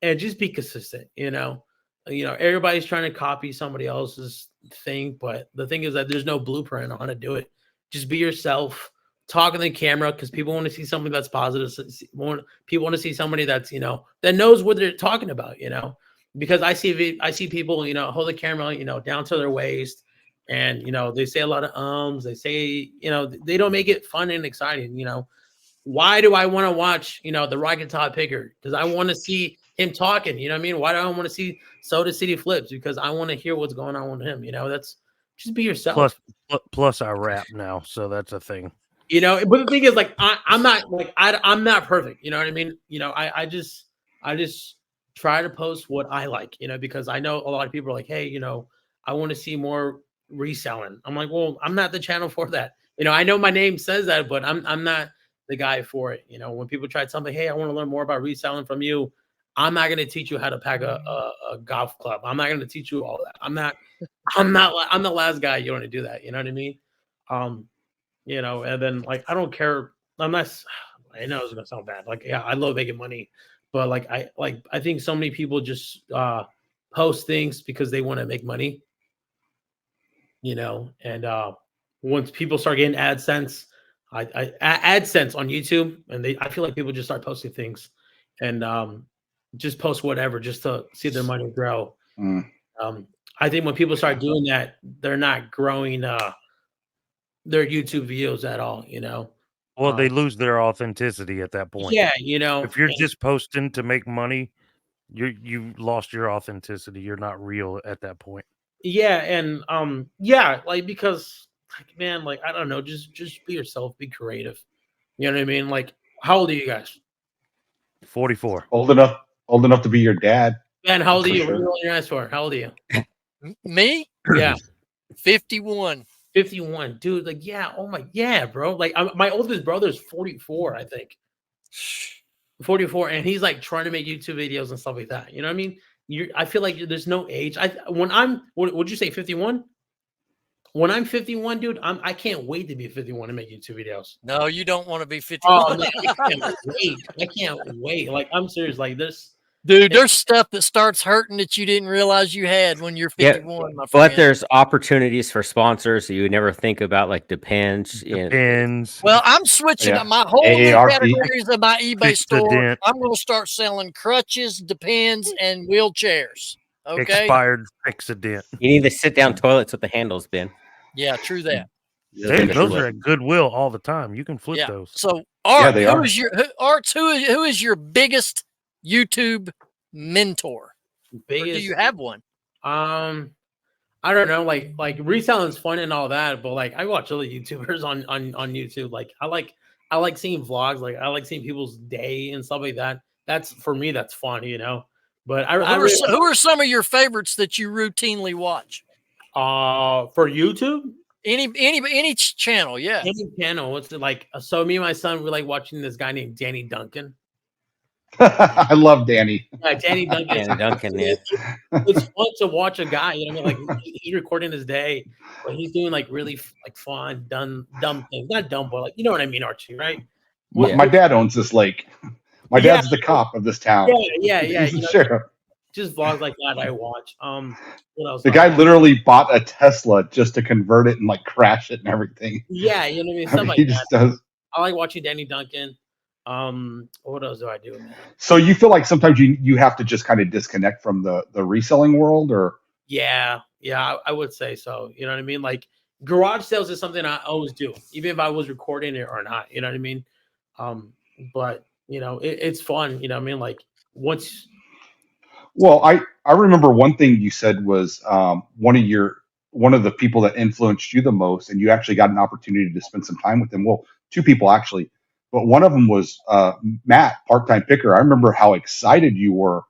just be consistent. You know, everybody's trying to copy somebody else's thing, but the thing is that there's no blueprint on how to do it. Just be yourself. Talk on the camera because people want to see something that's positive. People want to see somebody that's, you know, that knows what they're talking about. You know, because I see people, you know, hold the camera, you know, down to their waist, and you know they say a lot of they say, you know, they don't make it fun and exciting. You know, why do I want to watch, you know, the Rocket Top Picker? Because I want to see him talking. You know what I mean? Why do I want to see Soda City Flips? Because I want to hear what's going on with him. You know, that's just be yourself. Plus I rap now, so that's a thing. You know, but the thing is, like, I'm not perfect. You know what I mean? You know, I just try to post what I like, you know, because I know a lot of people are like, hey, you know, I want to see more reselling. I'm like, well, I'm not the channel for that. You know, I know my name says that, but I'm not the guy for it. You know, when people try to tell me, hey, I want to learn more about reselling from you, I'm not going to teach you how to pack a golf club. I'm not going to teach you all that. I'm the last guy you want to do that. You know what I mean? You know, and then like, I don't care unless I know it's going to sound bad. Like, yeah, I love making money, but like, I think so many people just post things because they want to make money, you know, and once people start getting AdSense, AdSense on YouTube, and I feel like people just start posting things and just post whatever just to see their money grow. I think when people start doing that, they're not growing their YouTube videos at all, you know. Well, they lose their authenticity at that point. Yeah, you know, if you're just posting to make money, you lost your authenticity. You're not real at that point. Yeah, and yeah, like because like, man, like I don't know, just be yourself, be creative. You know what I mean? Like, how old are you guys? 44. Old enough to be your dad. Man, how old are you? Sure. What are you rolling your eyes for? How old are you? Me? Yeah. 51. 51, dude. Like, yeah, oh my, yeah, bro. Like, my oldest brother is 44, I think. 44, and he's like trying to make YouTube videos and stuff like that. You know what I mean? I feel like there's no age. What would you say, 51? When I'm 51, dude, I can't wait to be 51 and make YouTube videos. No, you don't want to be 51. Oh, no, I can't wait. I can't wait. Like, I'm serious. Like this. Dude, there's stuff that starts hurting that you didn't realize you had when you're 51, my friend. But there's opportunities for sponsors that you would never think about, like Depends. Well, I'm switching up my whole new categories of my eBay store. I'm going to start selling crutches, Depends, and wheelchairs. Okay. Expired Fix-A-Dent. You need the sit-down toilets with the handles, Ben. Yeah, true that. Those are at Goodwill all the time. You can flip those. So, Art, who is your biggest YouTube mentor? Or do you have one? I don't know. Like reselling is fun and all that, but like I watch other YouTubers on YouTube. Like I like seeing vlogs. Like I like seeing people's day and stuff like that. That's for me. That's fun, you know. But who are some of your favorites that you routinely watch? For YouTube. Any channel, yeah. Any channel. What's it like? So me and my son, we like watching this guy named Danny Duncan. I love Danny. Yeah, Danny Duncan. Danny Duncan, yeah. It's fun to watch a guy, you know what I mean? Like he's recording his day, but he's doing like really like fun, dumb things. Not dumb, but like you know what I mean, Archie, right? My dad owns this lake. My dad's the cop of this town. Yeah. He's the sheriff. Just vlogs like that I watch. What else? The guy literally bought a Tesla just to convert it and like crash it and everything. Yeah, you know what I mean? Stuff like he that. Just does. I like watching Danny Duncan. What else do I do, man? So you feel like sometimes you have to just kind of disconnect from the reselling world, or? Yeah, I would say so. You know what I mean? Like garage sales is something I always do, even if I was recording it or not. You know what I mean? But you know, it's fun. You know what I mean? Like once. Well, I remember one thing you said was one of the people that influenced you the most, and you actually got an opportunity to spend some time with them. Well, two people actually, but one of them was Matt, part-time picker. I remember how excited you were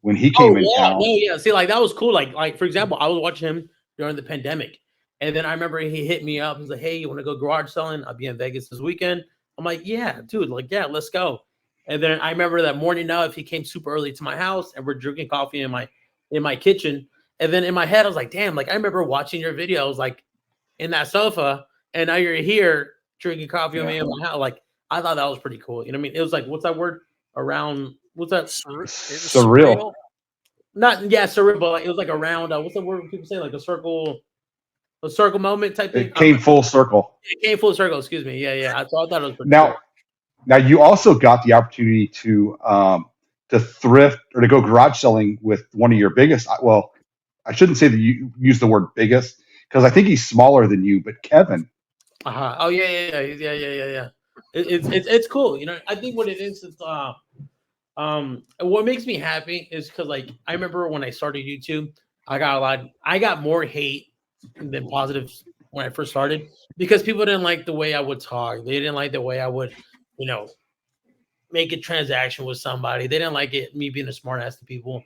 when he came in town. No, yeah. See, like that was cool. Like for example, I was watching him during the pandemic, and then I remember he hit me up. He's like, "Hey, you want to go garage selling? I'll be in Vegas this weekend." I'm like, "Yeah, dude. Like, yeah, let's go." And then I remember that morning of he came super early to my house, and we're drinking coffee in my kitchen. And then in my head, I was like, "Damn!" Like I remember watching your videos, like in that sofa, and now you're here drinking coffee with me in my house. Like I thought that was pretty cool. You know what I mean? It was like, what's that word? Around what's that? Surreal. Not surreal, but like, it was like around. What's the word people say? Like a circle moment type thing. It came full circle. It came full circle. Excuse me. Yeah. I thought it was pretty Now, cool. now you also got the opportunity to thrift or to go garage selling with one of your biggest. Well, I shouldn't say that you use the word biggest because I think he's smaller than you, but Kevin. Oh yeah. It's cool. You know, I think what it is what makes me happy is because like I remember when I started YouTube, I got more hate than positives when I first started because people didn't like the way I would talk. They didn't like the way I would, make a transaction with somebody. They didn't like me being a smart ass to people.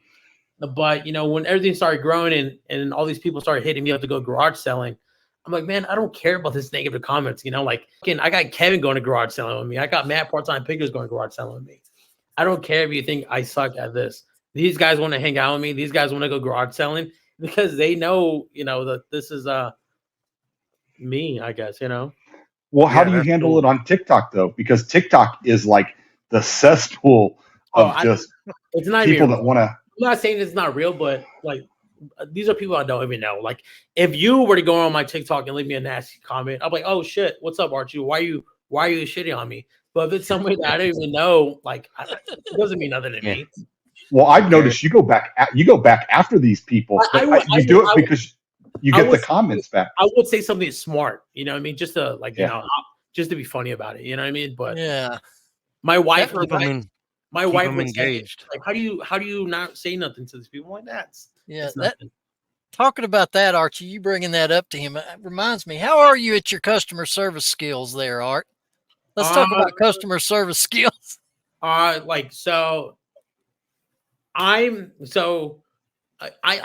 But when everything started growing and all these people started hitting me up to go garage selling, I'm like, man, I don't care about this negative comments. Like I got Kevin going to garage selling with me. I got Matt part-time pickers going to garage selling with me. I don't care if you think I suck at this. These guys want to hang out with me. These guys want to go garage selling because they know, that this is me, I guess, Well, how do you handle it on TikTok though? Because TikTok is like the cesspool of it's not people real. that want to. I'm not saying it's not real, but like these are people I don't even know. Like if you were to go on my TikTok and leave me a nasty comment, I'm like, oh shit, what's up, Archie? Why are you shitting on me? But if it's somebody that I don't even know, like it doesn't mean nothing to me. Well, I've noticed you go back after these people. You do it because you get the comments back. I would say something smart, you know what I mean? Just to just to be funny about it, you know what I mean? But yeah, my wife, my wife was engaged. Like, how do you not say nothing to these people like that? Talking about that, Archie, you bringing that up to him, it reminds me, how are you at your customer service skills there, Art? Let's talk about customer service skills. I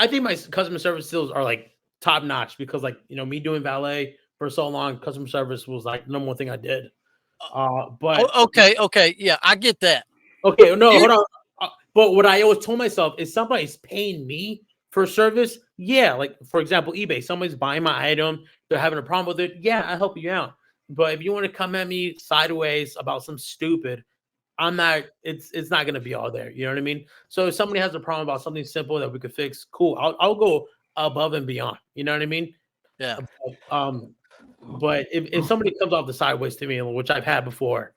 think my customer service skills are like top notch because me doing valet for so long, customer service was like the number one thing I did. But okay, yeah, I get that. Okay, no, hold on. But what I always told myself is somebody's paying me for service. Yeah, like for example, eBay. Somebody's buying my item, they're having a problem with it. Yeah, I help you out. But if you want to come at me sideways about some stupid, I'm not. It's not going to be all there. You know what I mean? So if somebody has a problem about something simple that we could fix, cool. I'll go above and beyond. You know what I mean? Yeah. But if somebody comes off the sideways to me, which I've had before,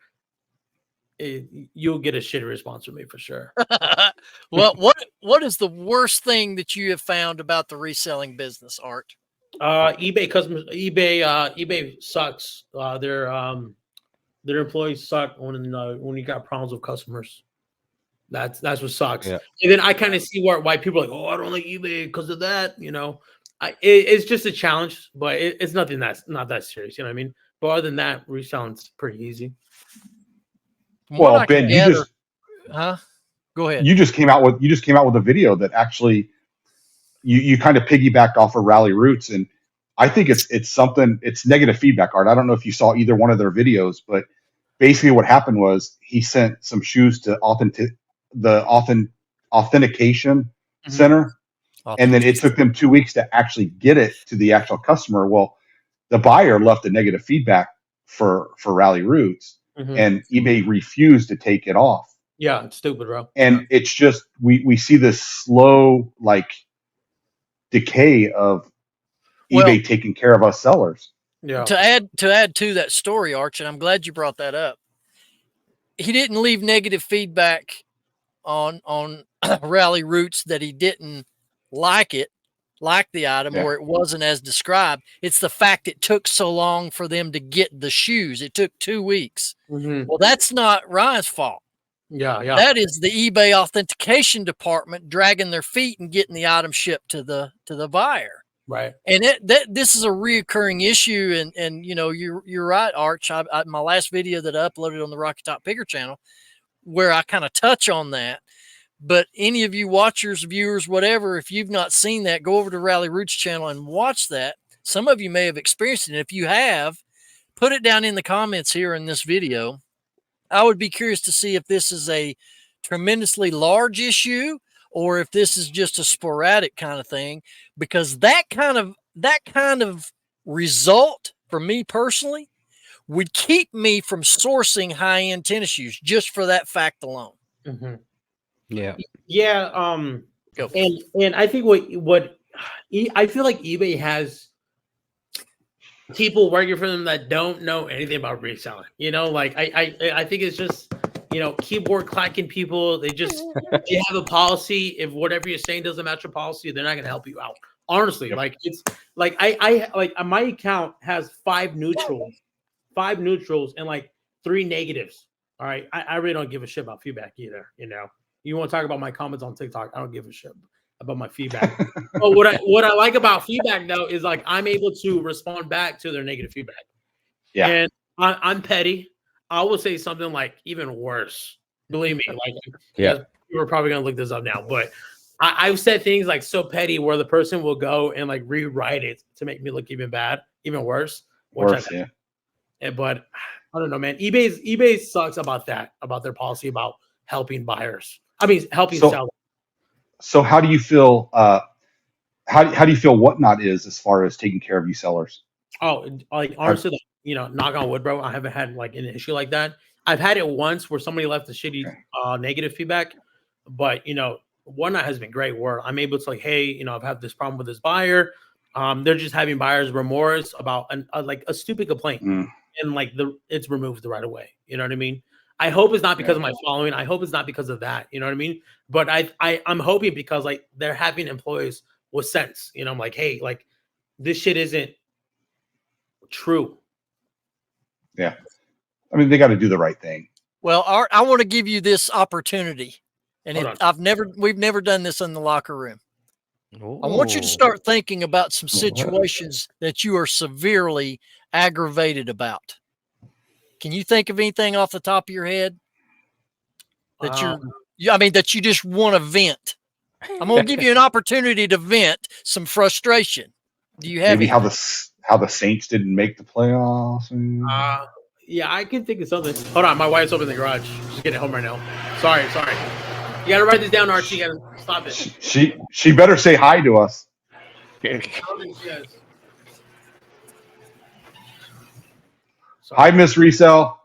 you'll get a shitty response from me for sure. Well, what is the worst thing that you have found about the reselling business, Art? eBay customers. eBay sucks. Their employees suck when you got problems with customers. That's what sucks. Yeah. And then I kind of see why people are like, oh, I don't like eBay because of that. It's just a challenge, but it's nothing that's not that serious. You know what I mean? But other than that, reselling's pretty easy. Well, Ben, Go ahead. You just came out with a video that actually you kind of piggybacked off of Rally Roots, and I think it's negative feedback, Art. I don't know if you saw either one of their videos, but basically what happened was he sent some shoes to the authentication center, and then it took them 2 weeks to actually get it to the actual customer. Well, the buyer left a negative feedback for Rally Roots. And eBay refused to take it off. Yeah, it's stupid, bro. And it's just we see this slow decay of eBay taking care of us sellers. Yeah. To add to that story, Arch, and I'm glad you brought that up. He didn't leave negative feedback on Rally Roots that he didn't like the item or it wasn't as described. It's the fact it took so long for them to get the shoes. It took 2 weeks. Well, that's not Ryan's fault. Yeah, yeah. That is the eBay authentication department dragging their feet and getting the item shipped to the buyer. Right. And this is a reoccurring issue. And you know, you're right, Arch. My last video that I uploaded on the Rocky Top Picker channel, where I kind of touch on that. But any of you watchers, viewers, whatever, if you've not seen that, go over to Rally Roots channel and watch that. Some of you may have experienced it. And if you have, put it down in the comments here in this video. I would be curious to see if this is a tremendously large issue or if this is just a sporadic kind of thing, because that kind of result for me personally would keep me from sourcing high-end tennis shoes just for that fact alone. Mm-hmm. Yeah. Yeah. And I think what I feel like eBay has people working for them that don't know anything about reselling. You know, like I think it's just, you know, keyboard clacking people. They have a policy. If whatever you're saying doesn't match your policy, they're not going to help you out. Honestly, Yep. like it's like I like my account has 5 neutrals and like 3 negatives. All right. I really don't give a shit about feedback either. You know, you want to talk about my comments on TikTok? I don't give a shit about my feedback. But what I like about feedback though is like I'm able to respond back to their negative feedback. Yeah. And I'm petty. I will say something like even worse. Believe me, like we're probably gonna look this up now, but I've said things like so petty where the person will go and like rewrite it to make me look even worse. But I don't know, man. eBay sucks about that, about their policy about helping buyers. I mean, helping sellers. So how do you feel? How do you feel Whatnot is as far as taking care of you sellers? Oh, like honestly, like, you know, knock on wood, bro. I haven't had like an issue like that. I've had it once where somebody left a shitty negative feedback, but you know, Whatnot has been great. Where I'm able to like, hey, you know, I've had this problem with this buyer. They're just having buyer's remorse about like a stupid complaint, and like it's removed right away. You know what I mean? I hope it's not because of my following. I hope it's not because of that. You know what I mean? But I'm hoping because like they're having employees with sense. You know, I'm like, hey, like this shit isn't true. Yeah. I mean, they got to do the right thing. Well, Art, I want to give you this opportunity. And we've never done this in the locker room. Ooh. I want you to start thinking about some situations that you are severely aggravated about. Can you think of anything off the top of your head that that you just want to vent? I'm going to give you an opportunity to vent some frustration. Do you have maybe how the Saints didn't make the playoffs? Yeah, I can think of something. Hold on, my wife's over in the garage. She's getting home right now. Sorry. You got to write this down, Archie. You got to stop it. She better say hi to us. Hi, Miss Resell.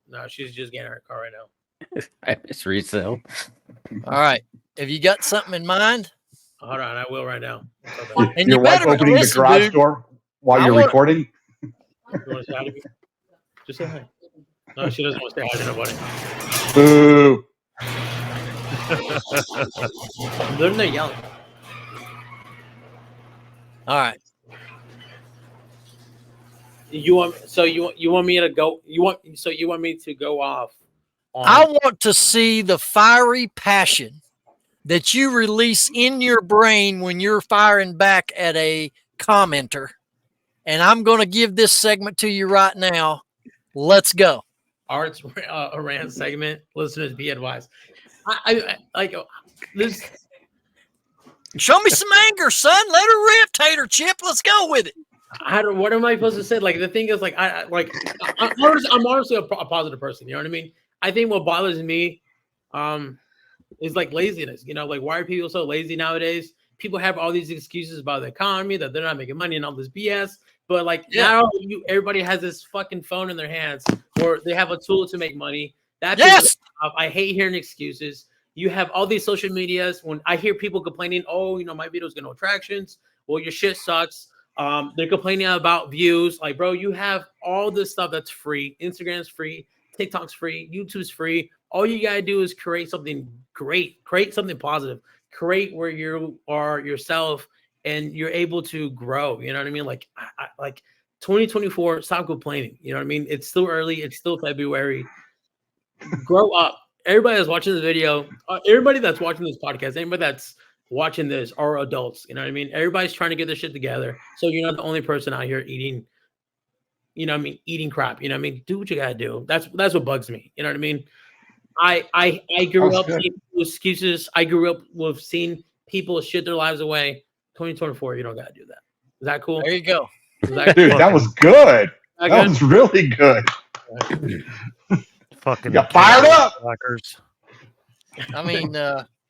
No, she's just getting her car right now. Hi, Miss Resell. All right. Have you got something in mind? Hold on, I will right now. And your wife opening the garage door while you're recording? You want to say hi to me? Just say hi. No, she doesn't want to say hi to nobody. Boo. They're in there yelling. All right. You want me to go? You want me to go off? I want to see the fiery passion that you release in your brain when you're firing back at a commenter. And I'm going to give this segment to you right now. Let's go. Art's a rant segment. Listeners, be advised. I like this. Show me some anger, son. Let her rip, Tater Chip. Let's go with it. What am I supposed to say? Like the thing is, like I'm honestly a positive person. You know what I mean? I think what bothers me, is like laziness. You know, like why are people so lazy nowadays? People have all these excuses about the economy that they're not making money and all this BS. But like now, everybody has this fucking phone in their hands, or they have a tool to make money. I hate hearing excuses. You have all these social medias. When I hear people complaining, oh, you know, my videos get no attractions. Well, your shit sucks. They're complaining about views. Like, bro, you have all this stuff that's free. Instagram's free. TikTok's free. YouTube's free. All you gotta do is create something great. Create something positive. Create where you are yourself and you're able to grow. You know what I mean? Like, like 2024. Stop complaining. You know what I mean? It's still early. It's still February. Grow up. everybody that's watching this video, everybody that's watching this podcast, anybody that's watching this are adults. You know what I mean? Everybody's trying to get their shit together. So you're not the only person out here eating, you know what I mean, eating crap. You know what I mean? Do what you gotta do. That's what bugs me. You know what I mean? I grew up seeing excuses. I grew up with seeing people shit their lives away. 2024, you don't gotta do that. Is that cool? There you go. Dude, that was good. That was really good. Fucking got fired up. I mean,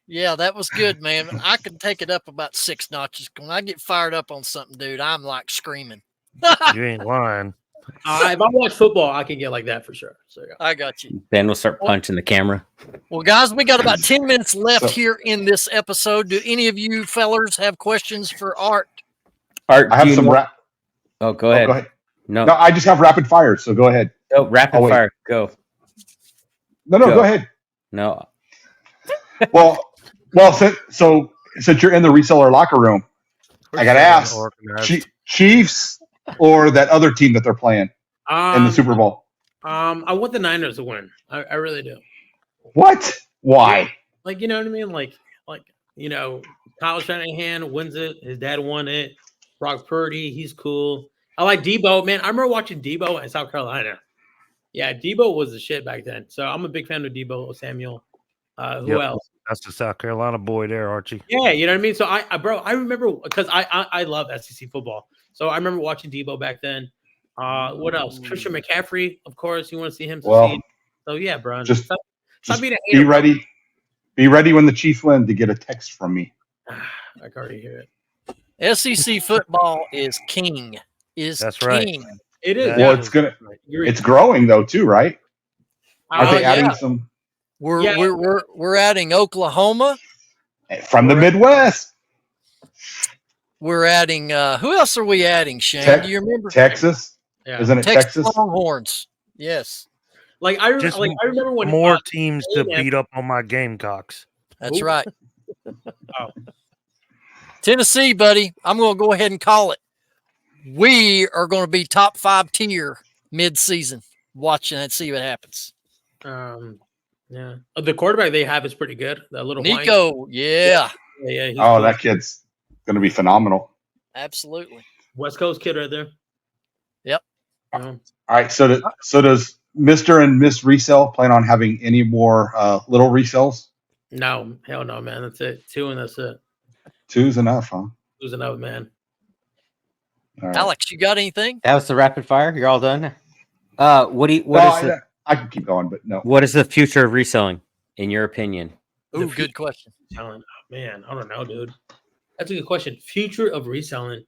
yeah, that was good, man. I can take it up about 6 notches. When I get fired up on something, dude, I'm like screaming. You ain't lying. If I watch football, I can get like that for sure. So yeah. I got you. Then we'll start punching the camera. Well, guys, we got about 10 minutes left here in this episode. Do any of you fellers have questions for Art? Art, I have some rap. Oh, go ahead. Go ahead. No, I just have rapid fire, so go ahead. Oh, rapid fire. Go. No, go ahead. No. Well, since you're in the reseller locker room, I got to ask, Chiefs or that other team that they're playing in the Super Bowl? I want the Niners to win. I really do. What? Why? Like, you know what I mean? Like, you know, Kyle Shanahan wins it. His dad won it. Brock Purdy, he's cool. I like Debo, man. I remember watching Debo in South Carolina. Yeah, Debo was the shit back then. So I'm a big fan of Debo Samuel. Who else? That's the South Carolina boy there, Archie. Yeah, you know what I mean? So I remember because I love SEC football. So I remember watching Debo back then. What else? Christian McCaffrey, of course. You want to see him succeed. Well, so yeah, bro. Just being a hater, be ready. Be ready when the Chiefs win to get a text from me. I can already hear it. SEC football is king. That's king. right. It is. Well, it's growing though too, right? Are they adding some? We're adding Oklahoma from the Midwest. We're adding. Who else are we adding, Shane? Do you remember? Texas. Yeah. Isn't it Texas? Longhorns. Yes. I remember when more teams to beat up on my Gamecocks. That's right. Tennessee, buddy. I'm going to go ahead and call it. We are going to be top 5 tier mid-season. Watching and see what happens. Yeah. The quarterback they have is pretty good. That little Nico. Yeah. Yeah. Cool. That kid's going to be phenomenal. Absolutely. West Coast kid right there. Yep. All right. So does Mr. and Miss Resell plan on having any more little resells? No, hell no, man. That's it. 2 and that's it. 2's enough, huh? 2's enough, man. Right. Alex, you got anything? That was the rapid fire. You're all done. I can keep going, but no. What is the future of reselling, in your opinion? Ooh, good question. Oh, man, I don't know, dude. That's a good question. Future of reselling.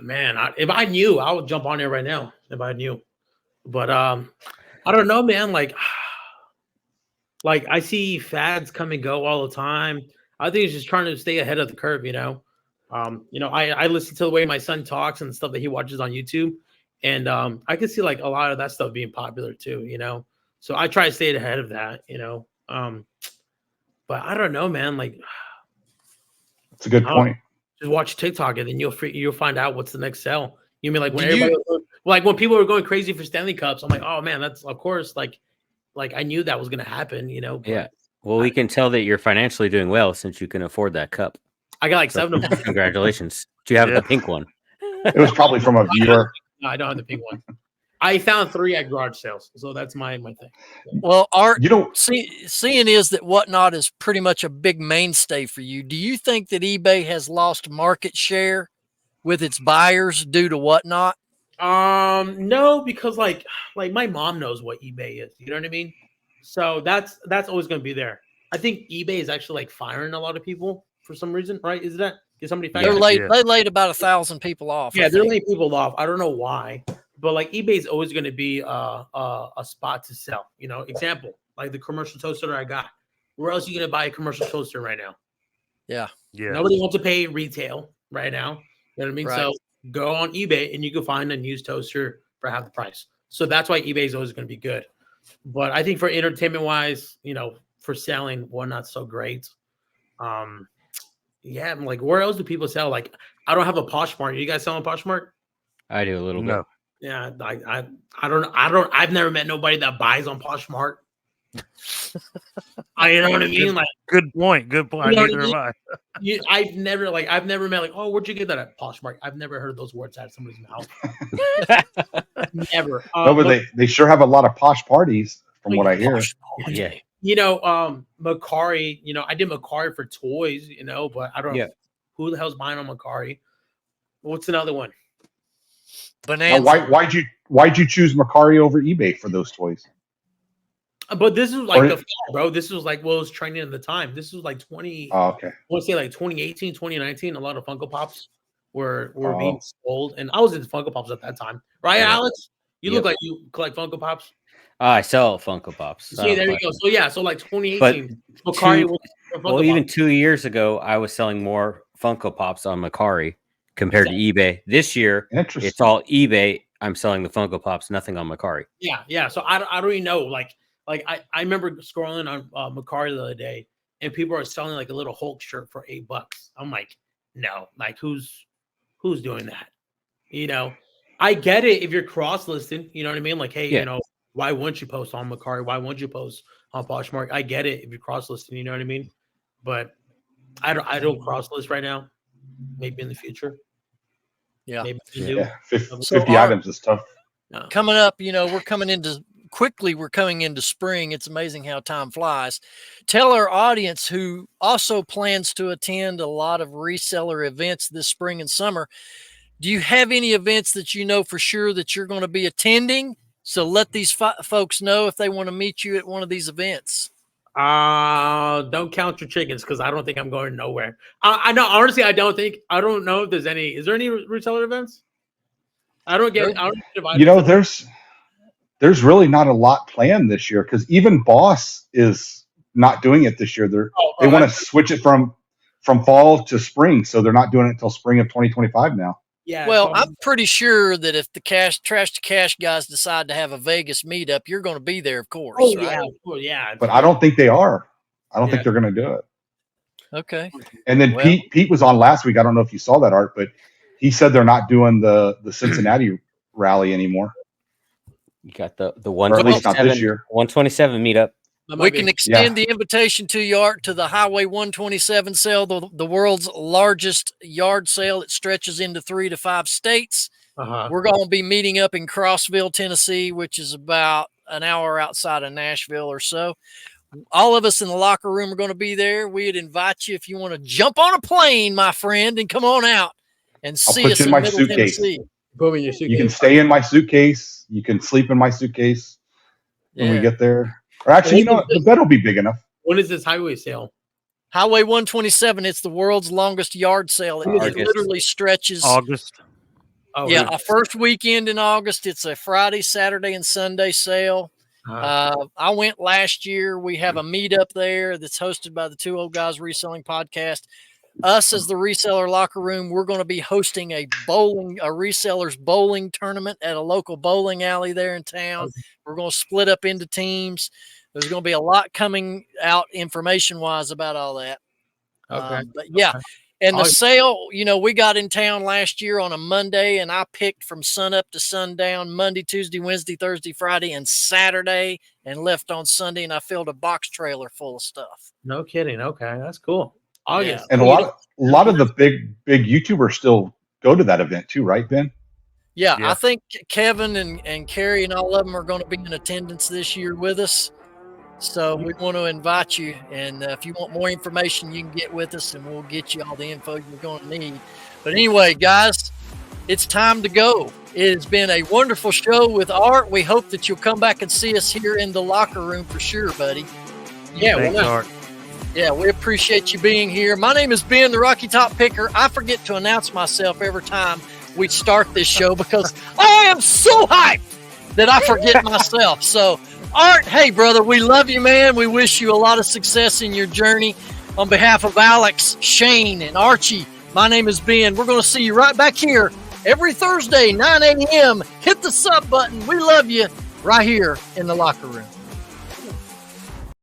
Man, if I knew, I would jump on there right now. If I knew, but I don't know, man. Like I see fads come and go all the time. I think it's just trying to stay ahead of the curve, you know. I listen to the way my son talks and stuff that he watches on YouTube, and I can see like a lot of that stuff being popular too, you know. So I try to stay ahead of that, you know. But I don't know, man. Like, it's a good point. Just watch TikTok and then you'll find out what's the next sell. You mean like when people were going crazy for Stanley Cups? I'm like, oh man, that's of course like I knew that was gonna happen, you know. Yeah. Well, we can tell that you're financially doing well since you can afford that cup. I got like 7 of them. Congratulations. Do you have the pink one? It was probably from a viewer. No, I don't have the pink one. I found 3 at garage sales, so that's my thing. Well, Art, seeing is that Whatnot is pretty much a big mainstay for you. Do you think that eBay has lost market share with its buyers due to Whatnot? No, because like my mom knows what eBay is. You know what I mean? So that's always going to be there. I think eBay is actually like firing a lot of people for some reason, right? Is that? Did somebody? They laid about 1,000 people off. Yeah, they're laying people off. I don't know why. But like eBay is always going to be a spot to sell. You know, example like the commercial toaster I got. Where else are you going to buy a commercial toaster right now? Yeah. Nobody wants to pay retail right now. You know what I mean? Right. So go on eBay and you can find a used toaster for half the price. So that's why eBay is always going to be good. But I think for entertainment wise, you know, for selling, not so great. Yeah, I'm like, where else do people sell? Like, I don't have a Poshmark. You guys selling Poshmark? I do a little bit. Yeah, I don't. I've never met nobody that buys on Poshmark. You know what I mean? Like, good point. Good point. You know Neither have I. I've never met like, oh, where'd you get that at Poshmark? I've never heard those words out of somebody's mouth. Never. No, but they sure have a lot of posh parties from what I hear. Yeah. You know, Macari, you know, I did Macari for toys, you know, but I don't know who the hell's buying on Macari. What's another one? Bonanza. Now, why'd you choose Macari over eBay for those toys? But this is like the fall, bro. This was like what was trending at the time. This was like 20. Oh, okay. I want to say like 2018, 2019. A lot of Funko Pops were being sold, and I was into Funko Pops at that time, right, Alex? You look like you collect Funko Pops. I sell Funko Pops. See, there you go. So yeah, so like 2018, Macari was well, even 2 years ago, I was selling more Funko Pops on Macari compared to eBay. This year, it's all eBay. I'm selling the Funko Pops, nothing on Macari. Yeah. So I don't even know. Like I remember scrolling on Macari the other day, and people are selling like a little Hulk shirt for $8. I'm like, no, like who's doing that? You know, I get it if you're cross listing. You know what I mean? Like, hey, you know, why wouldn't you post on Macari? Why wouldn't you post on Poshmark? I get it if you're cross listing. You know what I mean? But I don't cross list right now. Maybe in the future. Yeah. Maybe 50 items is tough. Coming up, you know, we're coming into spring. It's amazing how time flies. Tell our audience who also plans to attend a lot of reseller events this spring and summer. Do you have any events that you know for sure that you're going to be attending? So let these folks know if they want to meet you at one of these events. Don't count your chickens because I don't think I'm going nowhere. I know, honestly, I don't know if there's any. Is there any reseller events? You know, there's really not a lot planned this year because even Boss is not doing it this year. They want to switch it from fall to spring, so they're not doing it until spring of 2025 now. Yeah. Well, I'm pretty sure that if the trash to cash guys decide to have a Vegas meetup, you're going to be there, of course. Oh, right? yeah. But I don't think they are. I don't think they're going to do it. Okay. And then Pete was on last week. I don't know if you saw that, Art, but he said they're not doing the Cincinnati rally anymore. You got the 127 meetup. We can extend the invitation to you, Art, to the Highway 127 sale, the world's largest yard sale. It stretches into 3 to 5 states. We're going to be meeting up in Crossville, Tennessee, which is about an hour outside of Nashville or so. All of us in the locker room are going to be there. We'd invite you if you want to jump on a plane, my friend, and come on out and see us in Middle Tennessee. You can stay in my suitcase. You can sleep in my suitcase when we get there. Or actually, you know what? The bed will be big enough. When is this highway sale? Highway 127. It's the world's longest yard sale. It literally stretches. August. Oh, yeah, a first weekend in August. It's a Friday, Saturday, and Sunday sale. I went last year. We have a meetup there that's hosted by the Two Old Guys Reselling Podcast. Us as the Reseller Locker Room, we're going to be hosting a resellers bowling tournament at a local bowling alley there in town. We're going to split up into teams. There's going to be a lot coming out information-wise about all that. Okay. But yeah, and the sale, you know, we got in town last year on a Monday, and I picked from sun up to sundown, Monday, Tuesday, Wednesday, Thursday, Friday, and Saturday, and left on Sunday, and I filled a box trailer full of stuff. No kidding. Okay, that's cool. August. And a lot of the big YouTubers still go to that event too, right, Ben? Yeah, I think Kevin and Carrie and all of them are going to be in attendance this year with us. So we want to invite you. And if you want more information, you can get with us and we'll get you all the info you're going to need. But anyway, guys, it's time to go. It has been a wonderful show with Art. We hope that you'll come back and see us here in the locker room for sure, buddy. Yeah, thanks, Art. Yeah, we appreciate you being here. My name is Ben, the Rocky Top Picker. I forget to announce myself every time we start this show because I am so hyped that I forget myself. So, Art, hey, brother, we love you, man. We wish you a lot of success in your journey. On behalf of Alex, Shane, and Archie, my name is Ben. We're going to see you right back here every Thursday, 9 a.m. Hit the sub button. We love you right here in the locker room.